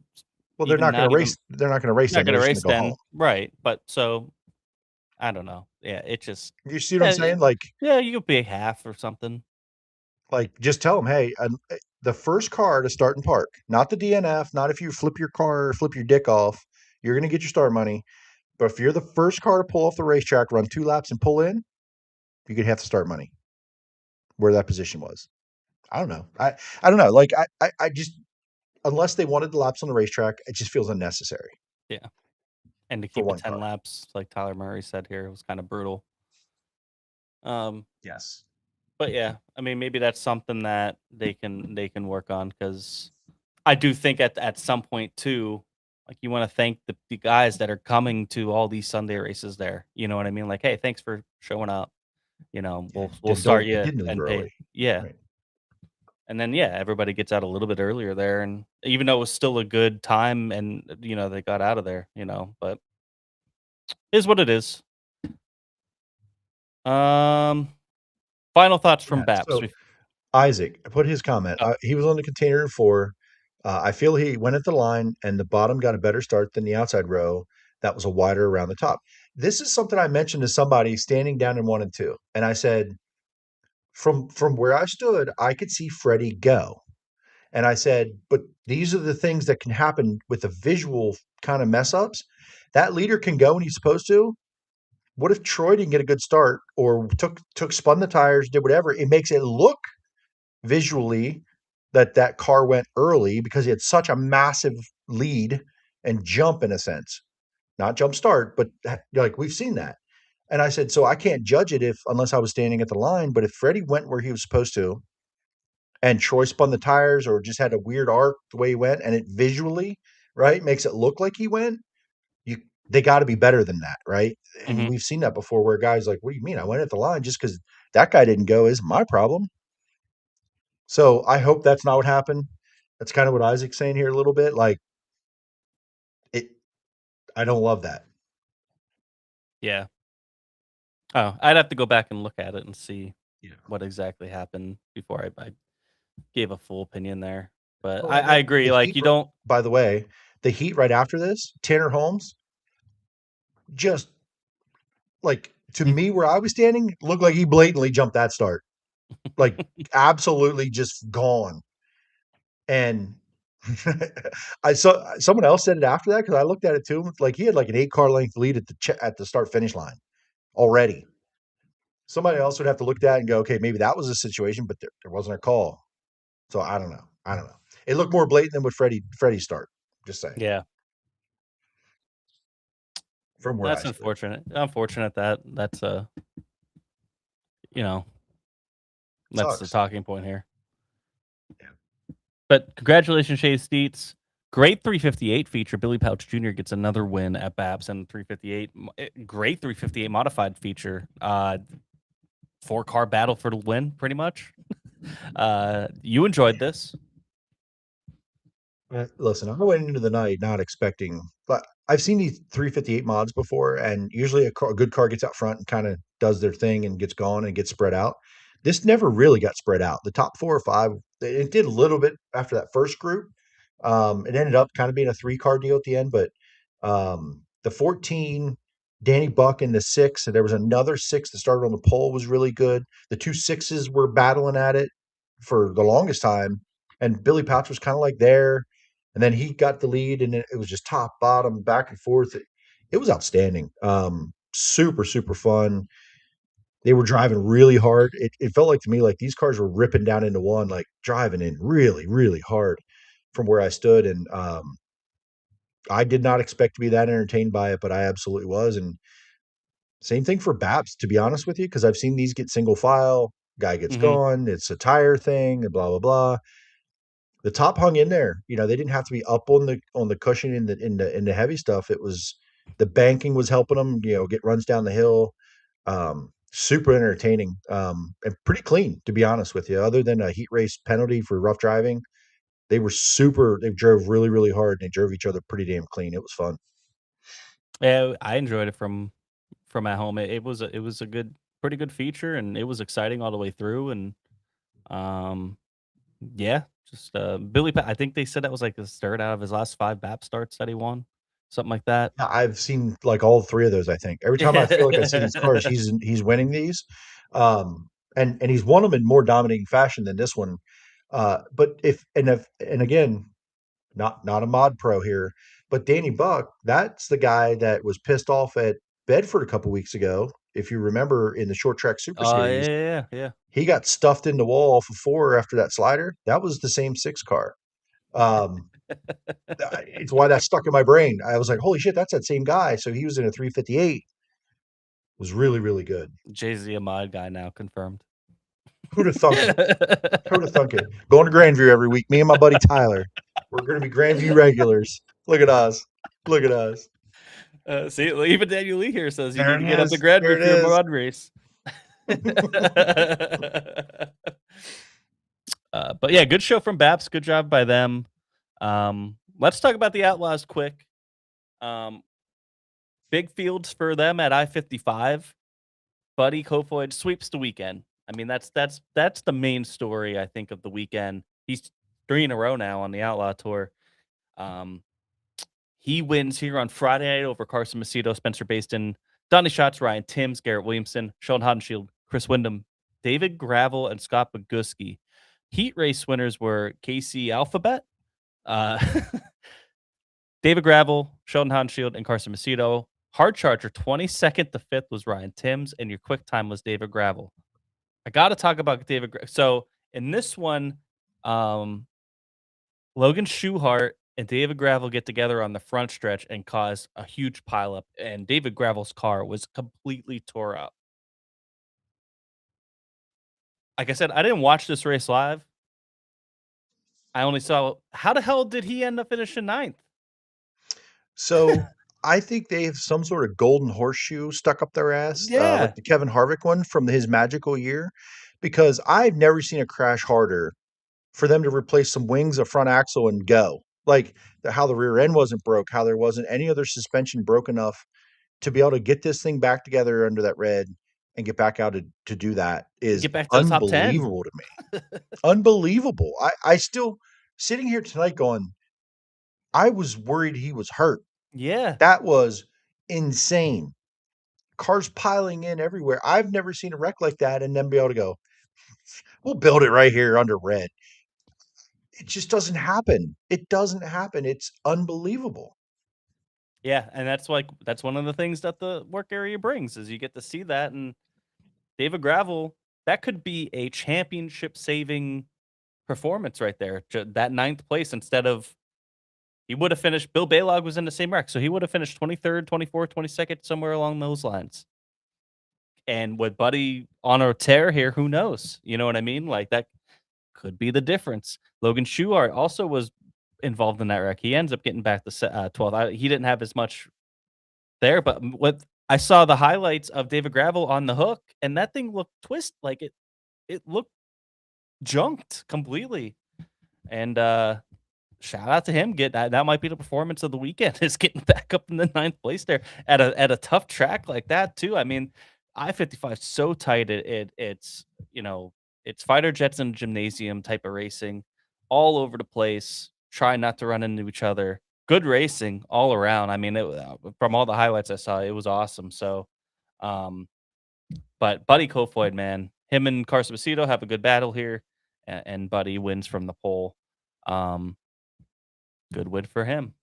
E: well, they're not going to race. They're not going to race.
D: Not
E: Then
D: going
E: they're
D: to
E: just
D: race
E: going to go
D: then,
E: home.
D: right? But so I don't know. Yeah, it just.
E: You see what I'm saying? Like,
D: yeah, you could pay half or something.
E: Like, just tell them, hey, the first car to start and park, not the DNF, not if you flip your car or flip your dick off, you're going to get your start money. But if you're the first car to pull off the racetrack, run 2 laps and pull in, you get half the start money where that position was. I don't know. I don't know. Like, I just, unless they wanted the laps on the racetrack, it just feels unnecessary.
D: Yeah. And to
E: for
D: keep it
E: one
D: 10
E: car.
D: laps, like Tyler Murray said here, it was kind of brutal.
E: Yes.
D: But yeah, I mean, maybe that's something that they can work on, because I do think at some point too, like, you want to thank the guys that are coming to all these Sunday races there. You know what I mean? Like, hey, thanks for showing up. You know, we'll start you
E: Didn't leave
D: and pay.
E: early.
D: Yeah.
E: Right.
D: And then everybody gets out a little bit earlier there, and even though it was still a good time, and they got out of there, but it is what it is. Final thoughts from
E: Yeah.
D: BAPS.
E: So Isaac put his comment. He was on the container 4. I feel he went at the line and the bottom got a better start than the outside row. That was a wider around the top. This is something I mentioned to somebody standing down in 1 and 2, and I said, from where I stood, I could see Freddie go. And I said, but these are the things that can happen with the visual kind of mess ups. That leader can go when he's supposed to. What if Troy didn't get a good start or spun the tires, did whatever? It makes it look visually that car went early because he had such a massive lead and jump, in a sense, not jump start, but like we've seen that. And I said, so I can't judge it unless I was standing at the line. But if Freddie went where he was supposed to, and Troy spun the tires or just had a weird arc the way he went, and it visually, right, makes it look like he went, you they got to be better than that, right? And
D: Mhm.
E: we've seen that before where guys like, what do you mean? I went at the line just because that guy didn't go isn't my problem. So I hope that's not what happened. That's kind of what Isaac's saying here a little bit. Like it, I don't love that.
D: Yeah. Oh, I'd have to go back and look at it and see
E: Yeah.
D: what exactly happened before I gave a full opinion there. But
E: Well, and
D: I
E: then
D: agree.
E: the
D: Like,
E: heat,
D: you don't.
E: by the way, the heat right after this, Tanner Holmes, just like to me where I was standing, looked like he blatantly jumped that start. Like absolutely just gone. And I saw someone else said it after that because I looked at it too. Like he had like an 8 car length lead at the start finish line already. Somebody else would have to look at that and go, okay, maybe that was a situation, but there wasn't a call. So I don't know. I don't know. It looked more blatant than with Freddie's start. Just saying.
D: Yeah.
E: From where I
D: That's
E: stood.
D: unfortunate that that's you know that's the
E: Sucks.
D: talking point here.
E: Yeah.
D: But congratulations, Chase Dietz. Great 358 feature. Billy Pouch Jr. gets another win at BAPS and 358. Great 358 modified feature. 4-car battle for the win, pretty much. You enjoyed this.
E: Listen, I went into the night not expecting, but I've seen these 358 mods before, and usually a good car gets out front and kind of does their thing and gets going and gets spread out. This never really got spread out. The top 4 or 5, it did a little bit after that first group. It ended up kind of being a 3-car deal at the end, but the 14, Danny Buck in the 6, and there was another 6 that started on the pole was really good. The 2 6s were battling at it for the longest time, and Billy Pouch was kind of like there. And then he got the lead, and it was just top, bottom, back and forth. It was outstanding. Super, super fun. They were driving really hard. It felt like to me like these cars were ripping down into one, like driving in really, really hard from where I stood. And I did not expect to be that entertained by it, but I absolutely was. And same thing for BAPS, to be honest with you, because I've seen these get single file. Guy gets
D: Mm-hmm.
E: gone. It's a tire thing, and blah blah blah. The top hung in there. They didn't have to be up on the cushion in the heavy stuff. It was the banking was helping them, get runs down the hill. Super entertaining, and pretty clean, to be honest with you. Other than a heat race penalty for rough driving, they drove really, really hard, and they drove each other pretty damn clean. It was fun.
D: Yeah, I enjoyed it from at home. It was a pretty good feature, and it was exciting all the way through. And yeah, just Billy. I think they said that was like his third out of his last 5 BAP starts that he won, something like that.
E: I've seen like all 3 of those. I think every time I feel like I see these cars, he's winning these, and he's won them in more dominating fashion than this one. But if and again, not a mod pro here, but Danny Buck, that's the guy that was pissed off at Bedford a couple weeks ago. If you remember in the short track super series,
D: Yeah.
E: he got stuffed in the wall off of 4 after that slider. That was the same 6 car. It's why that stuck in my brain. I was like, holy shit, that's that same guy. So he was in a 358. Was really, really good.
D: Jay-Z, a mod guy now, confirmed.
E: Who'd have thunk it? Who'd have thunk it? Going to Grandview every week. Me and my buddy Tyler. We're going to be Grandview regulars. Look at us. Look at us.
D: See, even Daniel Lee here says you
E: There
D: need to
E: it
D: get up to
E: is.
D: Grandview
E: There
D: for
E: it
D: your
E: is.
D: mud race. But yeah, good show from BAPS. Good job by them. Let's talk about the Outlaws quick. Big fields for them at I-55. Buddy Kofoid sweeps the weekend. I mean, that's the main story, I think, of the weekend. He's 3 in a row now on the Outlaw Tour. He wins here on Friday night over Carson Macedo, Spencer Baston, Donnie Schatz, Ryan Timms, Garrett Williamson, Sheldon Hodenshield, Chris Wyndham, David Gravel, and Scott Boguski. Heat race winners were Casey Alphabet, David Gravel, Sheldon Hodenshield, and Carson Macedo. Hard charger 22nd to 5th was Ryan Timms, and your quick time was David Gravel. I got to talk about David. So in this one, Logan Schuhart and David Gravel get together on the front stretch and cause a huge pileup, and David Gravel's car was completely tore up. Like I said, I didn't watch this race live. I only saw, how the hell did he end up finishing 9th?
E: So I think they have some sort of golden horseshoe stuck up their ass,
D: Yeah.
E: like the Kevin Harvick one from his magical year, because I've never seen a crash harder for them to replace some wings, a front axle, and go. Like how the rear end wasn't broke, how there wasn't any other suspension broke enough to be able to get this thing back together under that red and get back out to do that is
D: Get back to the top 10.
E: unbelievable to me. Unbelievable. I still sitting here tonight going, I was worried he was hurt.
D: Yeah.
E: That was insane. Cars piling in everywhere. I've never seen a wreck like that and then be able to go, we'll build it right here under red. It just doesn't happen. It doesn't happen. It's unbelievable.
D: Yeah, and that's one of the things that the work area brings is you get to see that. And David Gravel, that could be a championship saving performance right there. That 9th place instead of, he would have finished, Bill Baylog was in the same wreck, so he would have finished 23rd, 24th, 22nd, somewhere along those lines. And with Buddy on a tear here, who knows? You know what I mean? Like that could be the difference. Logan Schuhart also was involved in that wreck. He ends up getting back to 12th. He didn't have as much there, but what I saw the highlights of David Gravel on the hook, and that thing looked like it looked junked completely. And shout out to him. That might be the performance of the weekend, is getting back up in the 9th place there at a tough track like that too. I mean, I-55 is so tight. It's it's fighter jets in a gymnasium type of racing, all over the place. Try not to run into each other. Good racing all around. I mean, from all the highlights I saw, it was awesome. So, but Buddy Kofoid, man, him and Carson Macedo have a good battle here, and Buddy wins from the pole. Good win for him.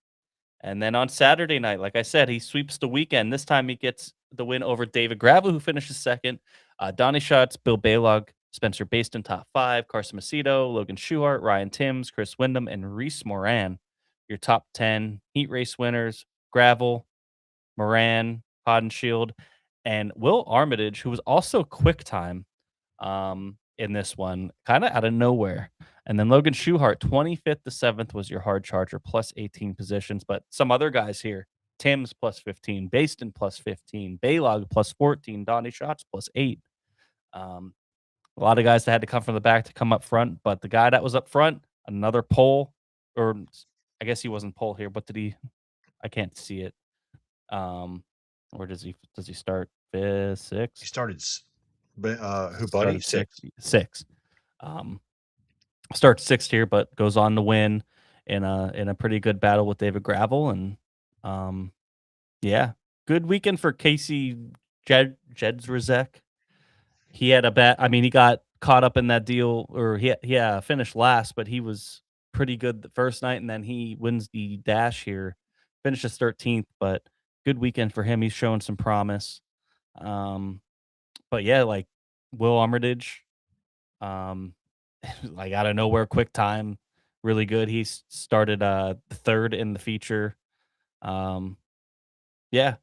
D: And then on Saturday night, like I said, he sweeps the weekend. This time he gets the win over David Gravel, who finishes 2nd. Donnie Schatz, Bill Baylog, Spencer Baston, top 5. Carson Macedo, Logan Schuhart, Ryan Timms, Chris Wyndham, and Reese Moran. Your top 10 heat race winners: Gravel, Moran, Hodenshield, and Will Armitage, who was also quick time in this one, kind of out of nowhere. And then Logan Schuhart, 25th to 7th was your hard charger, plus 18 positions. But some other guys here: Timms plus 15, Baston plus 15, Baylog plus 14, Donnie Schatz plus 8. A lot of guys that had to come from the back to come up front, but the guy that was up front, another pole, or I guess he wasn't pole here. What did he? I can't see it. Where does he start? 5th, 6th?
E: He started, who Buddy?
D: 6. Starts 6th here, but goes on to win in a pretty good battle with David Gravel. And yeah, good weekend for Casey Jedzrazek. He had he got caught up in that deal, or he finished last, but he was pretty good the first night, and then he wins the dash here, finishes 13th, but good weekend for him. He's showing some promise. But yeah, like Will Armitage, like out of nowhere, quick time, really good. He started third in the feature. Yeah,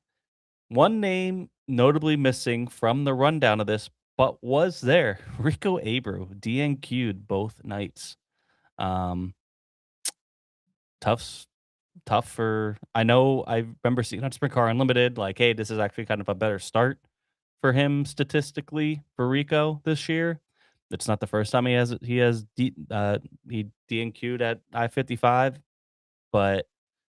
D: one name notably missing from the rundown of this, but was there. Rico Abreu DNQ'd both nights. Um, tough tough for I know I remember seeing on Sprint Car Unlimited, like, hey, this is actually kind of a better start for him statistically for Rico this year. It's not the first time he DNQ'd at I-55, but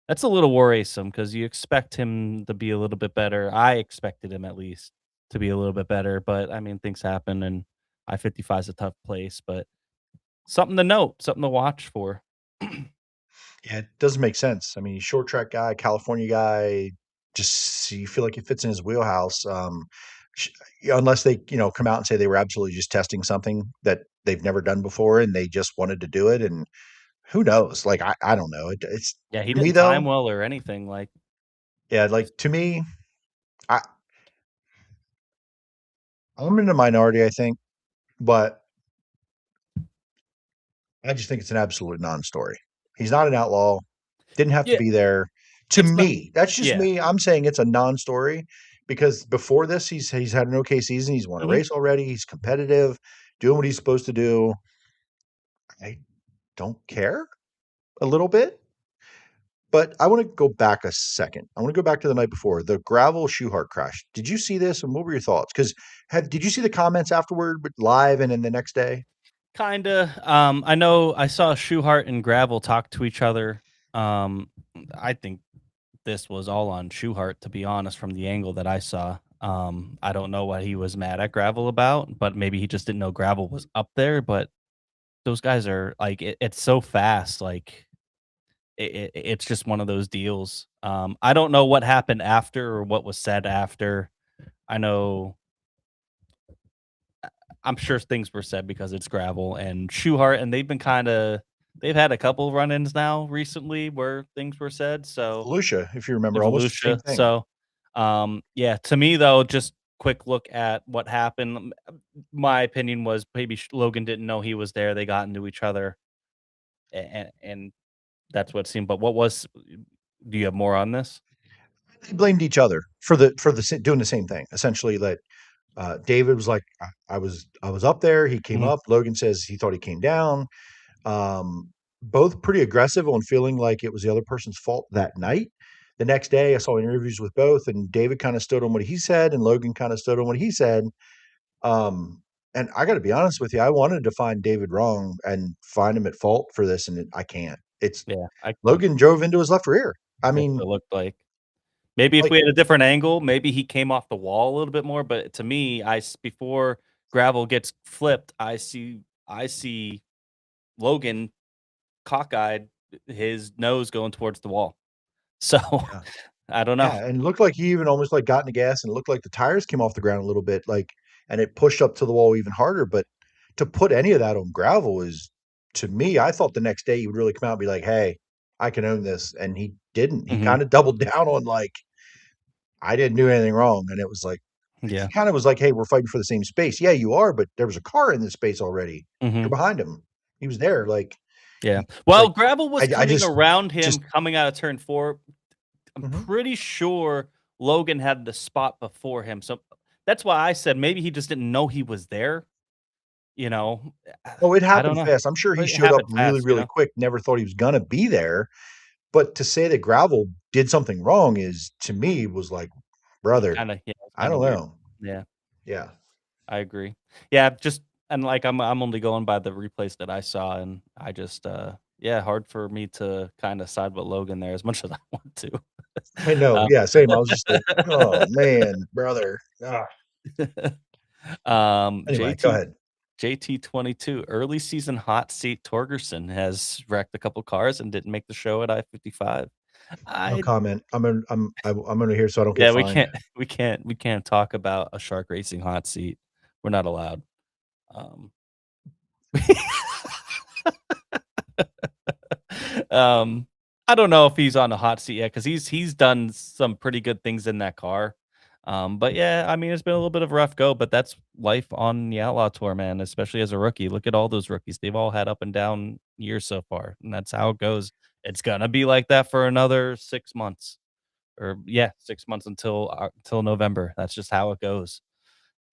D: that's a little worrisome because you expect him to be a little bit better. I expected him at least to be a little bit better, but I mean things happen and I-55 is a tough place, but something to note, something to watch for.
E: Yeah, it doesn't make sense. I mean, short track guy, California guy, just you feel like it fits in his wheelhouse. Sh- Unless they, come out and say they were absolutely just testing something that they've never done before and they just wanted to do it. And who knows? Like, I don't know. It's
D: Yeah, he
E: to me
D: didn't
E: though.
D: time well or anything like
E: Yeah, like to me, I, I'm in the minority, I think, but I just think it's an absolute non-story. He's not an outlaw. Didn't have to
D: yeah,
E: be there. To
D: it's not
E: me, that's just
D: yeah.
E: me. I'm saying it's a non-story because before this, he's had an okay season. He's won a
D: Mhm.
E: race already. He's competitive, doing what he's supposed to do. I don't care a little bit, but I want to go back a second. I want to go back to the night before the gravel Shoehart crash. Did you see this, and what were your thoughts? Because did you see the comments afterward, but live and then the next day?
D: Kinda. I know I saw Shoehart and Gravel talk to each other. Um, I think this was all on Shoehart, to be honest, from the angle that I saw. I don't know what he was mad at Gravel about, but maybe he just didn't know Gravel was up there. But those guys are like, it's so fast. Like, it's just one of those deals. I don't know what happened after or what was said after. I know I'm sure things were said because it's Gravel and Shoehart, and they've had a couple run-ins now recently where things were said. So
E: Volusia, if you remember, almost the same
D: Volusia.
E: thing.
D: So, yeah, to me though, just quick look at what happened. My opinion was maybe Logan didn't know he was there. They got into each other, and that's what it seemed. But what was? Do you have more on this?
E: They blamed each other for doing the same thing. Essentially, that David was like, I was up there. He came
D: Mhm.
E: up. Logan says he thought he came down. Both pretty aggressive on feeling like it was the other person's fault that night. The next day, I saw interviews with both, and David kind of stood on what he said, and Logan kind of stood on what he said. Um, and I got to be honest with you, I wanted to find David wrong and find him at fault for this, and I can't. It's
D: Yeah,
E: Logan drove into his left rear. I
D: that's
E: mean,
D: what it looked like. Maybe if
E: like,
D: we had a different angle, maybe he came off the wall a little bit more, but to me, before Gravel gets flipped, I see Logan cockeyed, his nose going towards the wall. So,
E: yeah.
D: I don't know.
E: Yeah, and it looked like he even almost, like, got in the gas, and it looked like the tires came off the ground a little bit, like and it pushed up to the wall even harder, but to put any of that on gravel is to me, I thought the next day he would really come out and be like, "Hey, I can own this," and he didn't. He
D: Mhm.
E: kinda doubled down on, like, "I didn't do anything wrong," and it was like he
D: Yeah.
E: kinda was like, "Hey, we're fighting for the same space." "Yeah, you are, but there was a car in this space already. You're
D: Mhm.
E: behind him. He was there," like,
D: Yeah.
E: it's
D: Well,
E: like,
D: Gravel was
E: I
D: coming around him
E: just
D: coming out of turn 4. I'm
E: Mhm.
D: pretty sure Logan had the spot before him, so that's why I said maybe he just didn't know he was there, you know?
E: Oh, it
D: I don't
E: happened
D: know.
E: fast. I'm sure he
D: But it
E: showed up
D: happened
E: really,
D: fast, you
E: really
D: know?
E: quick, never thought he was gonna be there, but to say that Gravel did something wrong is, to me, was like, "Brother,
D: It's
E: I
D: kinda
E: don't
D: weird.
E: know."
D: Yeah.
E: Yeah.
D: I agree. Yeah, just and like I'm only going by the replays that I saw, and I just yeah, hard for me to kind of side with Logan there as much as I want to.
E: I know,
D: um,
E: yeah, same. I was just like, "Oh, man, brother." Ah. Anyway, go
D: JT
E: ahead.
D: JT22 early season hot seat Torgerson has wrecked a couple cars and didn't make the show at I-55.
E: No
D: I
E: comment. I'm gonna hear so I don't get
D: Yeah, we
E: fined.
D: can't we can't talk about a shark racing hot seat. We're not allowed. Um Um, I don't know if he's on the hot seat yet because he's done some pretty good things in that car. But yeah, I mean, it's been a little bit of a rough go, but that's life on the Outlaw Tour, man, especially as a rookie. Look at all those rookies. They've all had up and down years so far, and that's how it goes. It's going to be like that for another 6 months. Or yeah, 6 months until November. That's just how it goes.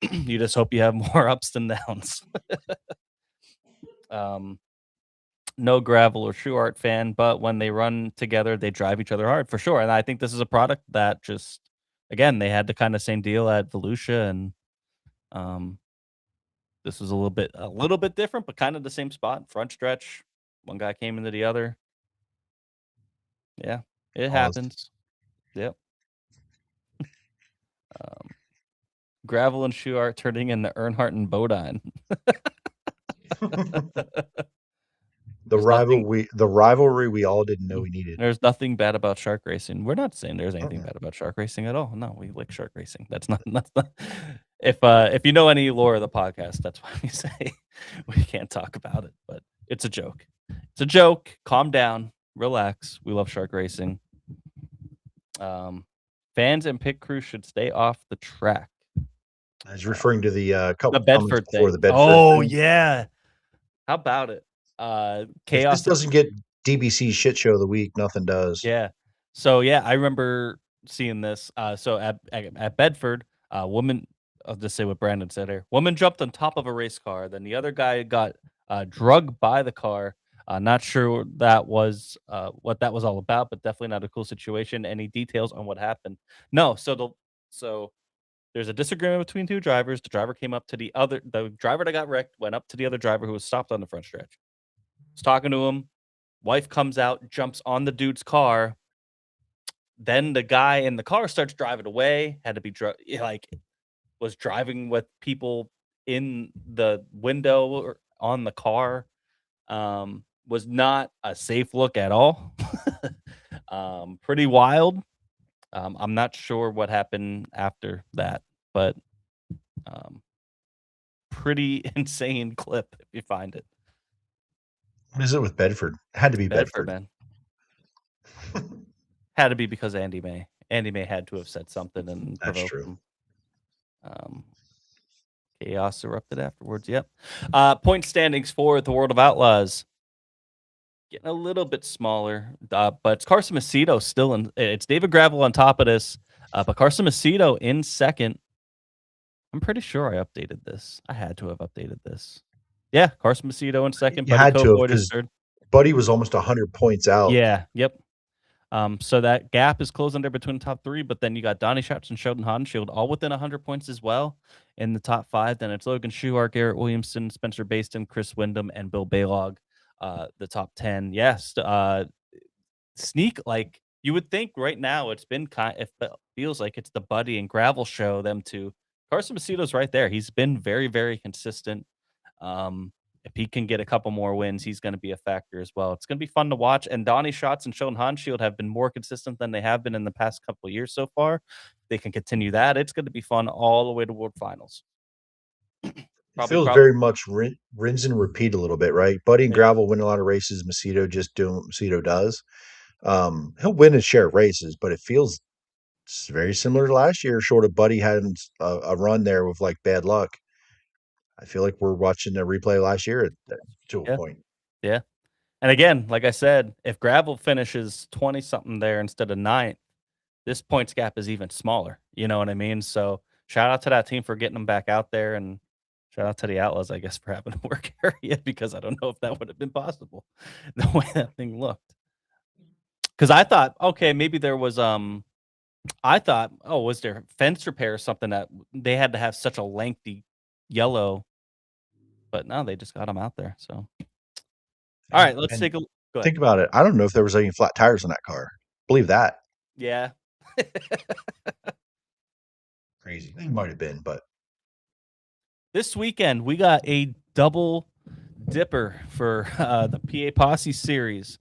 D: You just hope you have more ups than downs. No gravel or shoe art fan, but when they run together, they drive each other hard for sure. And I think this is a product that just, again, they had the kind of same deal at Volusia, and this was a little bit different, but kind of the same spot. Front stretch, one guy came into the other. Yeah, it happens. Yep. Gravel and shoe art turning into Earnhardt and Bodine.
E: The rivalry we all didn't know we needed.
D: There's nothing bad about shark racing. We're not saying there's anything bad about shark racing at all. No, we like shark racing. That's not. If you know any lore of the podcast, that's why we say we can't talk about it. But it's a joke. It's a joke. Calm down. Relax. We love shark racing. Fans and pit crew should stay off the track.
E: I was referring to the couple
D: the Bedford thing.
E: Before the Bedford
D: thing.
E: Yeah.
D: How about it?
E: Chaos. This doesn't get DBC's shit show of the week. Nothing does.
D: Yeah. So yeah, I remember seeing this. So at Bedford, woman. I'll just say what Brandon said here. Woman jumped on top of a race car. Then the other guy got drugged by the car. Not sure that was what that was all about, but definitely not a cool situation. Any details on what happened? No. So there's a disagreement between two drivers. The driver came up to the driver that got wrecked went up to the other driver who was stopped on the front stretch. Was talking to him. Wife comes out, jumps on the dude's car. Then the guy in the car starts driving away. Had to be was driving with people in the window or on the car. Was not a safe look at all. Pretty wild. I'm not sure what happened after that, but pretty insane clip if you find it.
E: What is it with Bedford? Had to be Bedford.
D: Man. Had to be because Andy May. Andy May had to have said something and provoked him. Chaos erupted afterwards. Yep. Point standings for the World of Outlaws. Getting a little bit smaller, but it's Carson Macedo still in. It's David Gravel on top of this, but Carson Macedo in second. I'm pretty sure I updated this. I had to have updated this. Yeah, Carson Macedo in second.
E: You had to because Buddy was almost 100 points out.
D: Yeah. Yep. So that gap is closing there between the top three, but then you got Donnie Schatz and Sheldon Haudenschild all within 100 points as well in the top five. Then it's Logan Schuart, Garrett Williamson, Spencer Baston, Chris Wyndham, and Bill Baylog. The top 10. Yes. Sneak, like you would think right now it's been it feels like it's the Buddy and Gravel show, them two. Carson Macedo's right there. He's been very, very consistent. If he can get a couple more wins, he's going to be a factor as well. It's going to be fun to watch. And Donnie Schatz and Sheldon Haudenschild have been more consistent than they have been in the past couple of years so far. They can continue that. It's going to be fun all the way to World Finals.
E: It feels very much rinse and repeat a little bit, right? Buddy and Gravel win a lot of races. Macedo just doing what Macedo does. He'll win his share of races, but it feels very similar to last year, short of Buddy had a run there with like bad luck. I feel like we're watching a replay last year to a point.
D: Yeah. And again, like I said, if Gravel finishes 20-something there instead of 9th, this points gap is even smaller. You know what I mean? So shout out to that team for getting them back out there, and shout out to the Outlaws, I guess, for having a work area, because I don't know if that would have been possible the way that thing looked. Because I thought, okay, maybe there was was there fence repair or something that they had to have such a lengthy yellow, but no, they just got them out there. So, all right, let's take a look.
E: Think about it. I don't know if there was any flat tires on that car. Believe that.
D: Yeah.
E: Crazy. It might have been, but
D: this weekend we got a double dipper for the PA Posse series.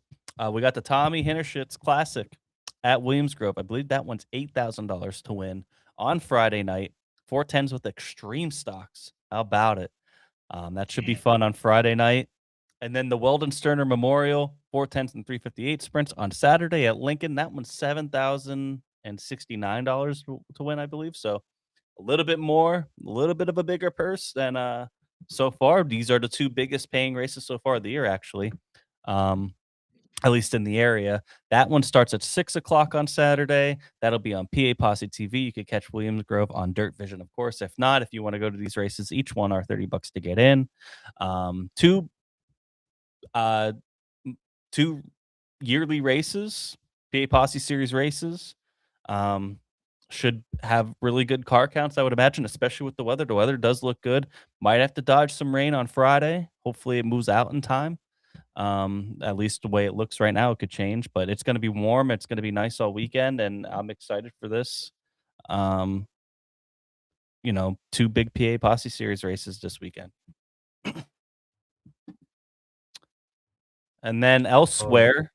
D: We got the Tommy Hinnershitz Classic at Williamsgrove. I believe that one's $8,000 to win on Friday night. 410s with extreme stocks. How about it? That should be fun on Friday night. And then the Weldon Sterner Memorial 410s and 358 sprints on Saturday at Lincoln. That one's $7,000 $169 to win, I believe. So a little bit more, a little bit of a bigger purse than so far. These are the two biggest paying races so far of the year, actually. At least in the area. That one starts at 6 o'clock on Saturday. That'll be on PA Posse TV. You could catch Williamsgrove on Dirt Vision, of course. If not, if you want to go to these races, each one are $30 to get in. Two yearly races, PA Posse Series races. Should have really good car counts, I would imagine, especially with the weather. The weather does look good. Might have to dodge some rain on Friday. Hopefully it moves out in time. At least the way it looks right now, it could change, but it's going to be warm. It's going to be nice all weekend, and I'm excited for this. Two big PA Posse Series races this weekend. And then elsewhere,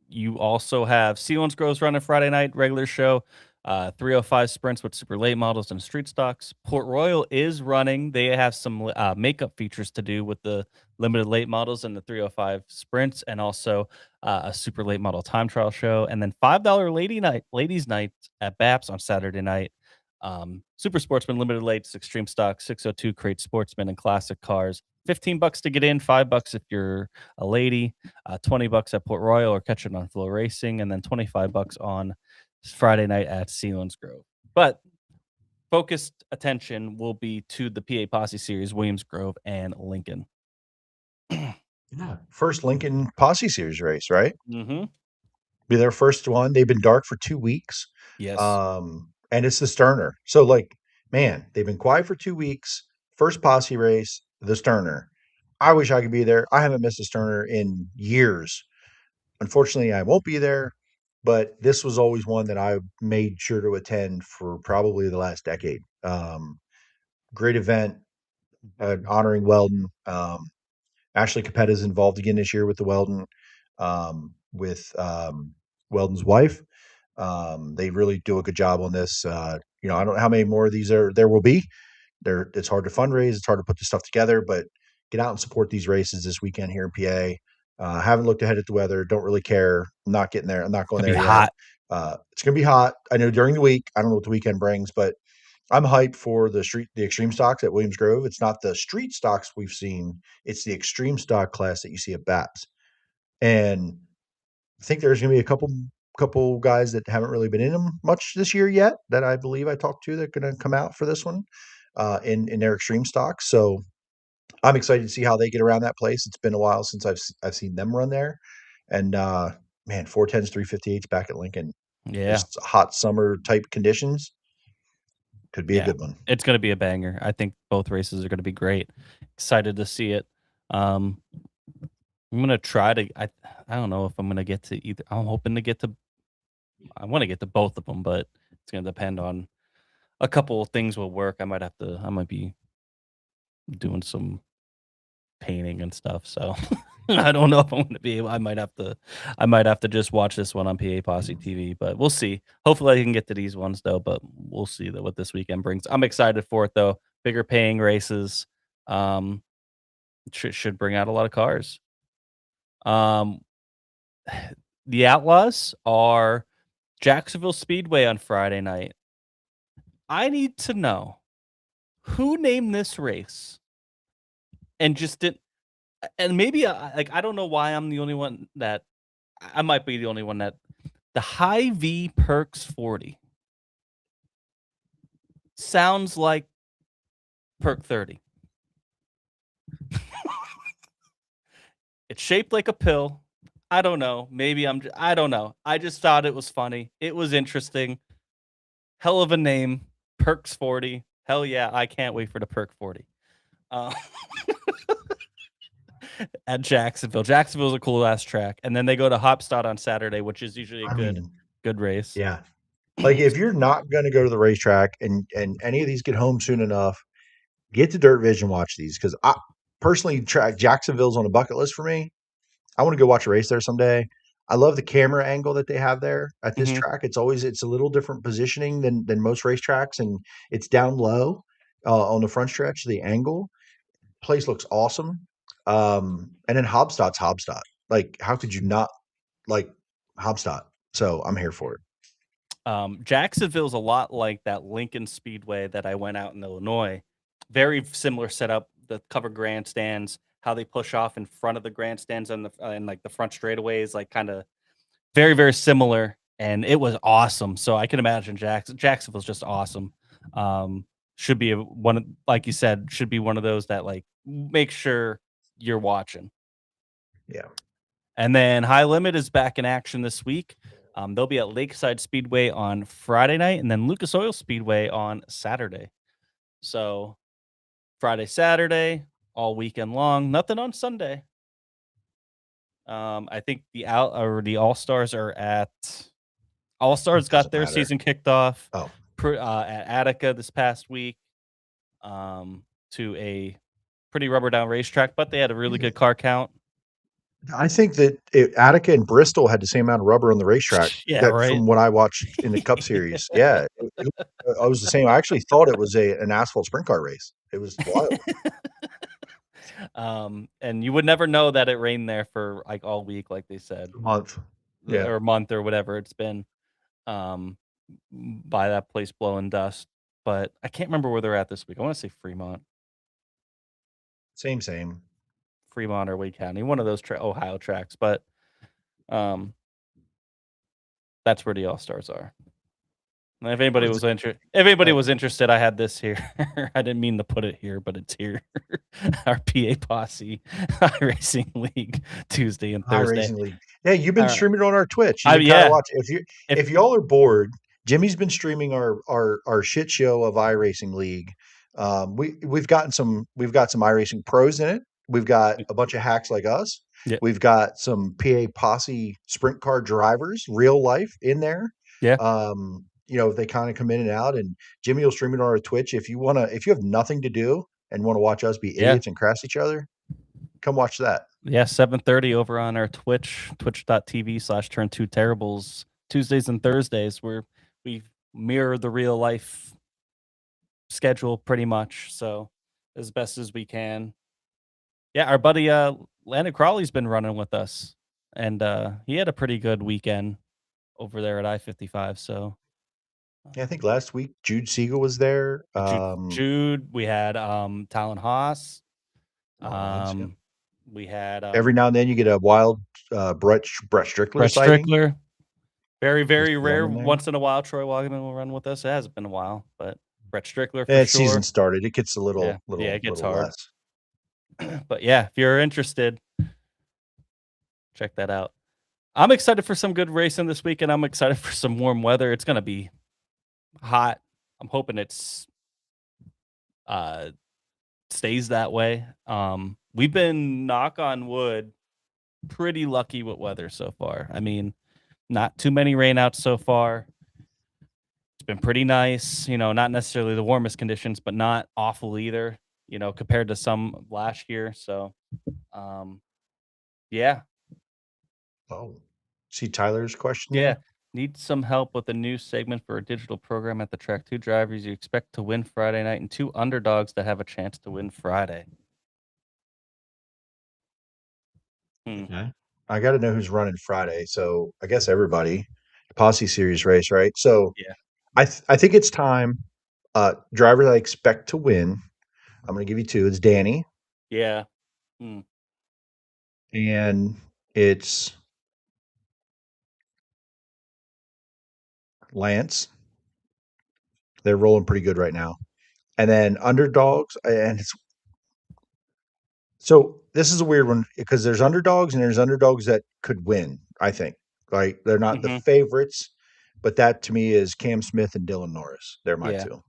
D: you also have Selinsgrove's running Friday night, regular show. 305 sprints with super late models and street stocks. Port Royal is running. They have some makeup features to do with the limited late models and the 305 sprints, and also a super late model time trial show. And then $5 ladies night at BAPS on Saturday night. Super Sportsman limited lates, extreme stock, 602 crate sportsman and classic cars. $15 to get in, $5 if you're a lady, $20 at Port Royal or catch it on Flow Racing, and then $25 on Friday night at Selinsgrove. But focused attention will be to the PA Posse Series, Williamsgrove and Lincoln.
E: Yeah, first Lincoln Posse Series race, right?
D: Mm-hmm.
E: Be their first one. They've been dark for 2 weeks.
D: Yes.
E: And it's the Sterner. So, man, they've been quiet for 2 weeks. First Posse race, the Sterner. I wish I could be there. I haven't missed a Sterner in years. Unfortunately, I won't be there. But this was always one that I made sure to attend for probably the last decade. Great event, honoring Weldon. Ashley Capetta is involved again this year with the Weldon, with Weldon's wife. They really do a good job on this. I don't know how many more of these there will be. It's hard to fundraise. It's hard to put this stuff together, but get out and support these races this weekend here in PA. Haven't looked ahead at the weather. Don't really care. I'm not getting there. I'm not going there yet.
D: Hot.
E: It's going to be hot. I know during the week. I don't know what the weekend brings, but I'm hyped for the extreme stocks at Williamsgrove. It's not the street stocks we've seen. It's the extreme stock class that you see at BAPS. And I think there's going to be a couple guys that haven't really been in them much this year yet that I believe I talked to that are going to come out for this one in their extreme stocks. So I'm excited to see how they get around that place. It's been a while since I've seen them run there. And man, 410s, 358s back at Lincoln.
D: Yeah.
E: Just hot summer type conditions. Could be a good one.
D: It's going to be a banger. I think both races are going to be great. Excited to see it. I'm going to try to I don't know if I'm going to get to either. I'm hoping to get to I want to get to both of them, but it's going to depend on a couple of things will work. I might be doing some painting and stuff, so I don't know if I'm going to be able. I might have to just watch this one on PA Posse TV, but we'll see. Hopefully I can get to these ones though, but we'll see what this weekend brings. I'm excited for it though. Bigger paying races should bring out a lot of cars. The Outlaws are Jacksonville Speedway on Friday night. I need to know who named this race and just did. And maybe I don't know why I'm the only one that I might be the only one that the High V Perks 40 sounds like Perk 30. It's shaped like a pill. I don't know. Maybe I don't know. I just thought it was funny. It was interesting. Hell of a name. Perks 40. Hell yeah. I can't wait for the Perk 40. At Jacksonville. Jacksonville's a cool ass track. And then they go to Hopstad on Saturday, which is usually a good race.
E: Yeah. Like if you're not going to go to the racetrack and any of these get home soon enough, get to Dirt Vision, watch these. Cause I personally Jacksonville's on a bucket list for me. I want to go watch a race there someday. I love the camera angle that they have there at this track. It's a little different positioning than most racetracks, and it's down low on the front stretch. The angle place looks awesome. And then Hopstad's Hopstad. Like, how could you not like Hopstad? So I'm here for it.
D: Jacksonville's a lot like that Lincoln Speedway that I went out in Illinois. Very similar setup, the covered grandstands, how they push off in front of the grandstands and like the front straightaways, like kind of very, very similar. And it was awesome. So I can imagine Jacksonville's just awesome. Should be like you said, should be one of those that like make sure you're watching.
E: Yeah.
D: And then High Limit is back in action this week. They'll be at Lakeside Speedway on Friday night and then Lucas Oil Speedway on Saturday. So Friday, Saturday, all weekend long. Nothing on Sunday. I think the All-Stars are at All-Stars got their season kicked off at Attica this past week to a pretty rubber down racetrack, but they had a really good car count.
E: I think that Attica and Bristol had the same amount of rubber on the racetrack.
D: Yeah, right.
E: From what I watched in the Cup Series. Yeah, it was the same. I actually thought it was an asphalt sprint car race. It was wild.
D: And you would never know that it rained there for like all week, like they said.
E: A month.
D: Or a month or whatever it's been. By that place blowing dust. But I can't remember where they're at this week. I want to say Fremont.
E: Same.
D: Fremont or Wade County, one of those Ohio tracks, but that's where the All-Stars are. And if anybody was interested, I had this here. I didn't mean to put it here, but it's here. Our PA Posse iRacing League Tuesday and Thursday.
E: iRacing League. Yeah, you've been streaming on our Twitch. You
D: can
E: watch if y'all are bored. Jimmy's been streaming our shit show of iRacing League. We've got some iRacing pros in it. We've got a bunch of hacks like us.
D: Yep.
E: We've got some PA Posse sprint car drivers, real life in there.
D: Yeah.
E: They kind of come in and out, and Jimmy will stream it on our Twitch. If you have nothing to do and want to watch us be idiots and crash each other, come watch that.
D: Yeah, 7:30 over on our Twitch, twitch.tv/turn2terribles, Tuesdays and Thursdays, where we mirror the real life schedule pretty much. So as best as we can. Yeah, our buddy Landon Crawley's been running with us, and he had a pretty good weekend over there at I-55. So
E: yeah, I think last week Jude Siegel was there.
D: Jude, we had Talon Haas. We had
E: every now and then you get a wild Brett Strickler sighting.
D: Strickler. Very, very rare. Once in a while, Troy Wagaman will run with us. It hasn't been a while, but Brett Strickler for sure.
E: Season started. It gets a little
D: it gets hard.
E: Less.
D: But yeah, if you're interested, check that out. I'm excited for some good racing this weekend. I'm excited for some warm weather. It's going to be hot. I'm hoping it's stays that way. We've been, knock on wood, pretty lucky with weather so far. I mean, not too many rainouts so far. It's been pretty nice, not necessarily the warmest conditions, but not awful either, compared to some last year. So, yeah.
E: Oh, see Tyler's question?
D: Yeah. Need some help with a new segment for a digital program at the track. 2 drivers you expect to win Friday night and 2 underdogs that have a chance to win Friday.
E: Okay. I got to know who's running Friday. So I guess everybody, Posse Series race, right? So
D: yeah,
E: I think it's time. Drivers I expect to win. I'm going to give you 2. It's Danny.
D: Yeah.
E: And it's Lance. They're rolling pretty good right now. And then underdogs, and so this is a weird one because there's underdogs and there's underdogs that could win, I think. Like they're not the favorites, but that to me is Cam Smith and Dylan Norris. They're my 2.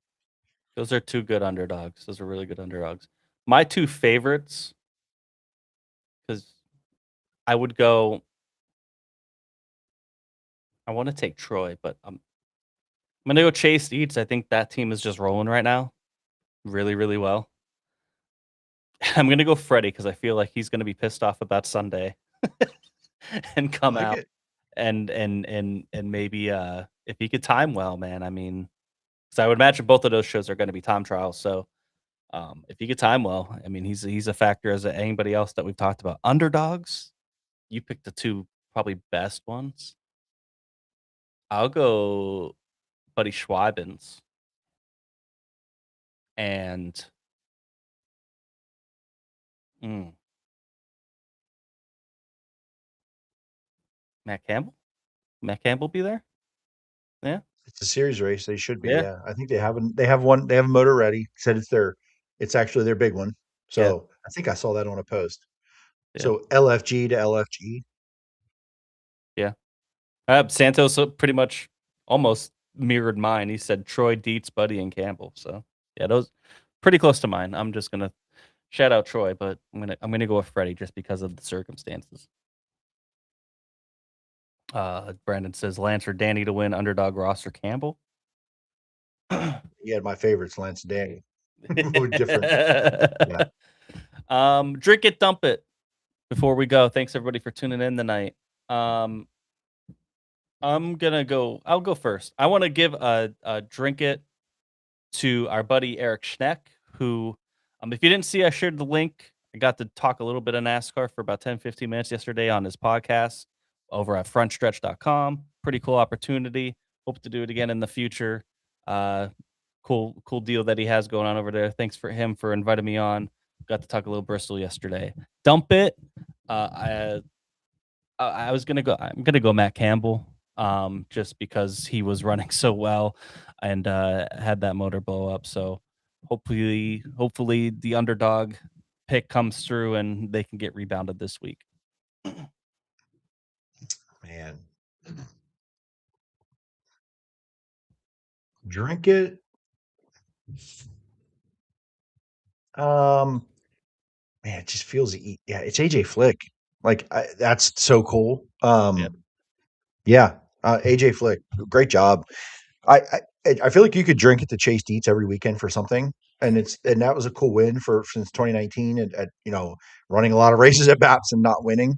D: Those are 2 good underdogs. Those are really good underdogs. My 2 favorites, because I would go. I want to take Troy, but I'm going to go Chase Dietz. I think that team is just rolling right now. Really, really well. I'm going to go Freddie because I feel like he's going to be pissed off about Sunday and come out and maybe if he could time well, man. I mean, because I would imagine both of those shows are going to be time trials. So if he could time well, I mean, he's a factor as anybody else that we've talked about. Underdogs, you picked the 2 probably best ones. I'll go Buddy Schwabens. And Matt Campbell be there? Yeah.
E: It's a series race. They should be.
D: Yeah.
E: Yeah. I think they have a motor ready. Said it's actually their big one. So I think I saw that on a post.
D: Yeah.
E: So LFG to LFG.
D: Yeah. Santos pretty much almost mirrored mine. He said Troy, Dietz, Buddy, and Campbell. So yeah, those pretty close to mine. I'm just gonna shout out Troy, but I'm gonna go with Freddie just because of the circumstances. Brandon says Lance or Danny to win, underdog Ross or Campbell.
E: He had my favorites, Lance and Danny. We're different. Yeah.
D: Drink it, dump it. Before we go, thanks everybody for tuning in tonight. I'll go first. I want to give a drink it to our buddy Eric Schneck, who, if you didn't see, I shared the link. I got to talk a little bit of NASCAR for about 10-15 minutes yesterday on his podcast over at frontstretch.com. Pretty cool opportunity. Hope to do it again in the future. Cool deal that he has going on over there. Thanks for him for inviting me on. Got to talk a little Bristol yesterday. Dump it. I was gonna go. I'm gonna go Matt Campbell. Just because he was running so well and had that motor blow up. So hopefully the underdog pick comes through and they can get rebounded this week.
E: Man. Drink it. Man, it just feels it's AJ Flick. Like that's so cool. Yeah, AJ Flick, great job. I feel like you could drink it to Chase Dietz every weekend for something, and that was a cool win since 2019 at running a lot of races at BAPS and not winning.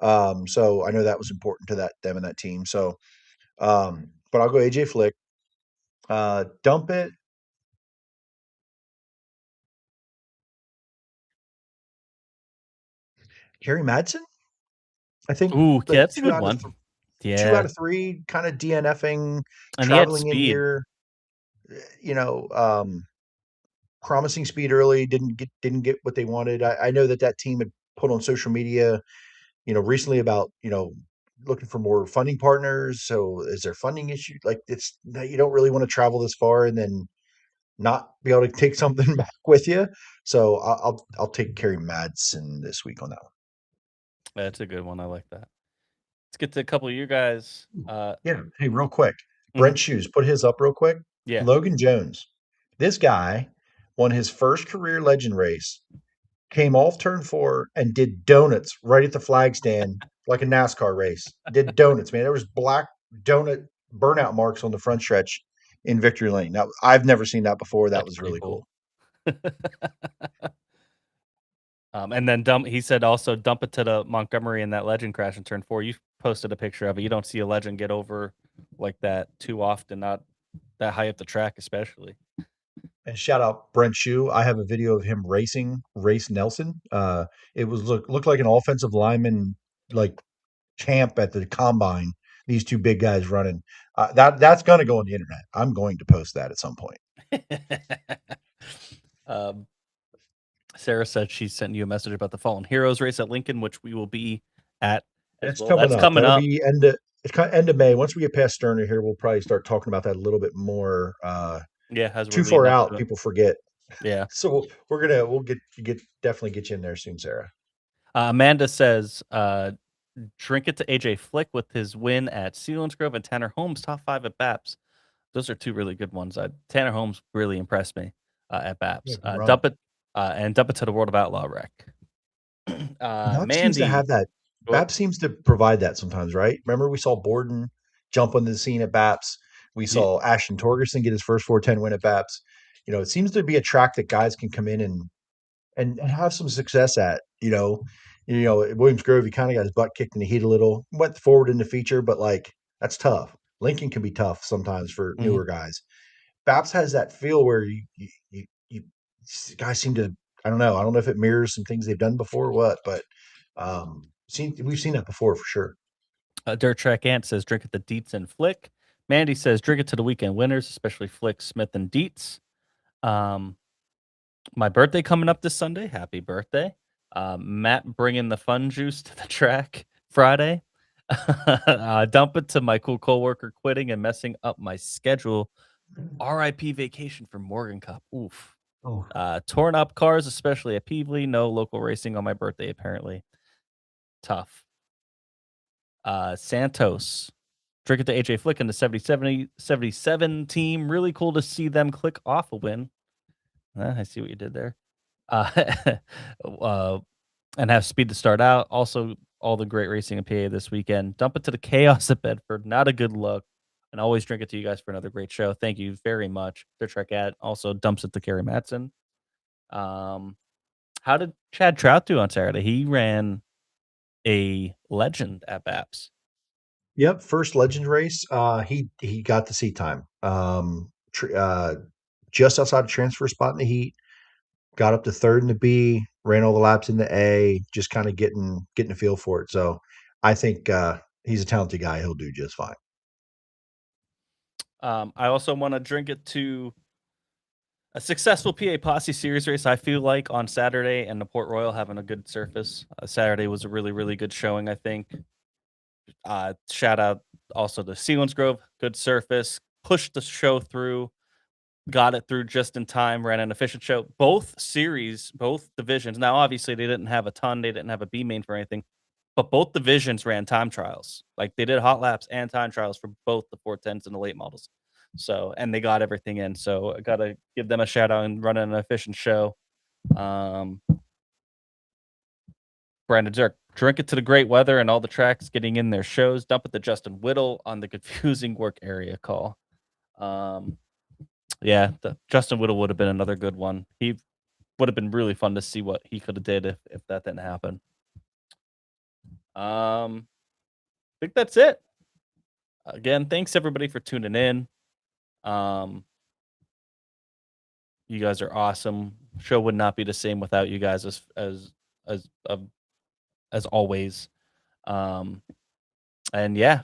E: So I know that was important to them and that team. So, but I'll go AJ Flick. Dump it. Kerry Madsen, I think.
D: Ooh, yeah, that's a good one.
E: 2 out of 3, kind of DNFing,
D: and
E: traveling in here. Promising speed early, didn't get what they wanted. I know that team had put on social media, recently about looking for more funding partners. So is there funding issue? Like you don't really want to travel this far and then not be able to take something back with you. So I'll take Kerry Madsen this week on that one.
D: That's a good one. I like that. Let's get to a couple of you guys.
E: Yeah. Hey, real quick. Brent Shoes, put his up real quick.
D: Yeah.
E: Logan Jones. This guy won his first career legend race, came off turn 4 and did donuts right at the flag stand like a NASCAR race. Did donuts, man. There was black donut burnout marks on the front stretch in Victory Lane. Now, I've never seen that before. That was really cool.
D: And then he said also dump it to the Montgomery in that legend crash in turn 4. You posted a picture of it. You don't see a legend get over like that too often, not that high up the track especially.
E: And shout out Brent Shue. I have a video of him racing Race Nelson. It was looked like an offensive lineman like camp at the combine. These two big guys running. That's going to go on the internet. I'm going to post that at some point.
D: Sarah said she sent you a message about the Fallen Heroes race at Lincoln, which we will be at.
E: That's coming up. Be end of May. Once we get past Sterner here, we'll probably start talking about that a little bit more.
D: As
E: too far out, people forget.
D: Yeah.
E: So we'll definitely get you in there soon, Sarah.
D: Amanda says, drink it to AJ Flick with his win at Selinsgrove and Tanner Holmes top 5 at BAPS. Those are two really good ones. Tanner Holmes really impressed me at BAPS. Dump it to the World of Outlaw wreck.
E: Mandy seems to have that. BAPS seems to provide that sometimes, right? Remember we saw Borden jump on the scene at BAPS. We saw Ashton Torgerson get his first 410 win at BAPS. It seems to be a track that guys can come in and have some success at. At Williams Grove, he kind of got his butt kicked in the heat a little, went forward in the feature, but that's tough. Lincoln can be tough sometimes for newer guys. BAPS has that feel where you guys seem to, I don't know if it mirrors some things they've done before or what, but we've seen that before for sure.
D: Dirt Track Ant says drink at the Dietz and Flick. Mandy says, drink it to the weekend winners, especially Flick, Smith, and Dietz. My birthday coming up this Sunday. Happy birthday. Matt bringing the fun juice to the track Friday. Dump it to my cool coworker quitting and messing up my schedule. RIP vacation for Morgan Cup. Oof.
E: Oh.
D: Torn up cars, especially at Peevely. No local racing on my birthday, apparently. Tough. Santos. Drink it to AJ Flick and the 77 team. Really cool to see them click off a win. I see what you did there. And have speed to start out. Also, all the great racing in PA this weekend. Dump it to the chaos at Bedford. Not a good look. And always drink it to you guys for another great show. Thank you very much. The Trek at also dumps it to Kerry Matson. How did Chad Trout do on Saturday? He ran a legend at BAPS.
E: Yep, first legend race. He got the seat time. Just outside of transfer spot in the heat. Got up to third in the B. Ran all the laps in the A. Just kind of getting a feel for it. So I think he's a talented guy. He'll do just fine.
D: I also want to drink it to a successful PA Posse series race, I feel like, on Saturday, and the Port Royal having a good surface. Saturday was a really, really good showing, I think. Shout out also to Selinsgrove, good surface, pushed the show through, got it through just in time, ran an efficient show. Both series, both divisions. Now, obviously, they didn't have a ton. They didn't have a B main for anything. But both divisions ran time trials. Like, they did hot laps and time trials for both the 410s and the late models. So, and they got everything in. So, I got to give them a shout out and running an efficient show. Brandon Zirk, drink it to the great weather and all the tracks getting in their shows. Dump it to Justin Whittle on the confusing work area call. Yeah, Justin Whittle would have been another good one. He would have been really fun to see what he could have did if that didn't happen. I think that's it. Again, thanks everybody for tuning in. You guys are awesome. Show would not be the same without you guys as always. And yeah,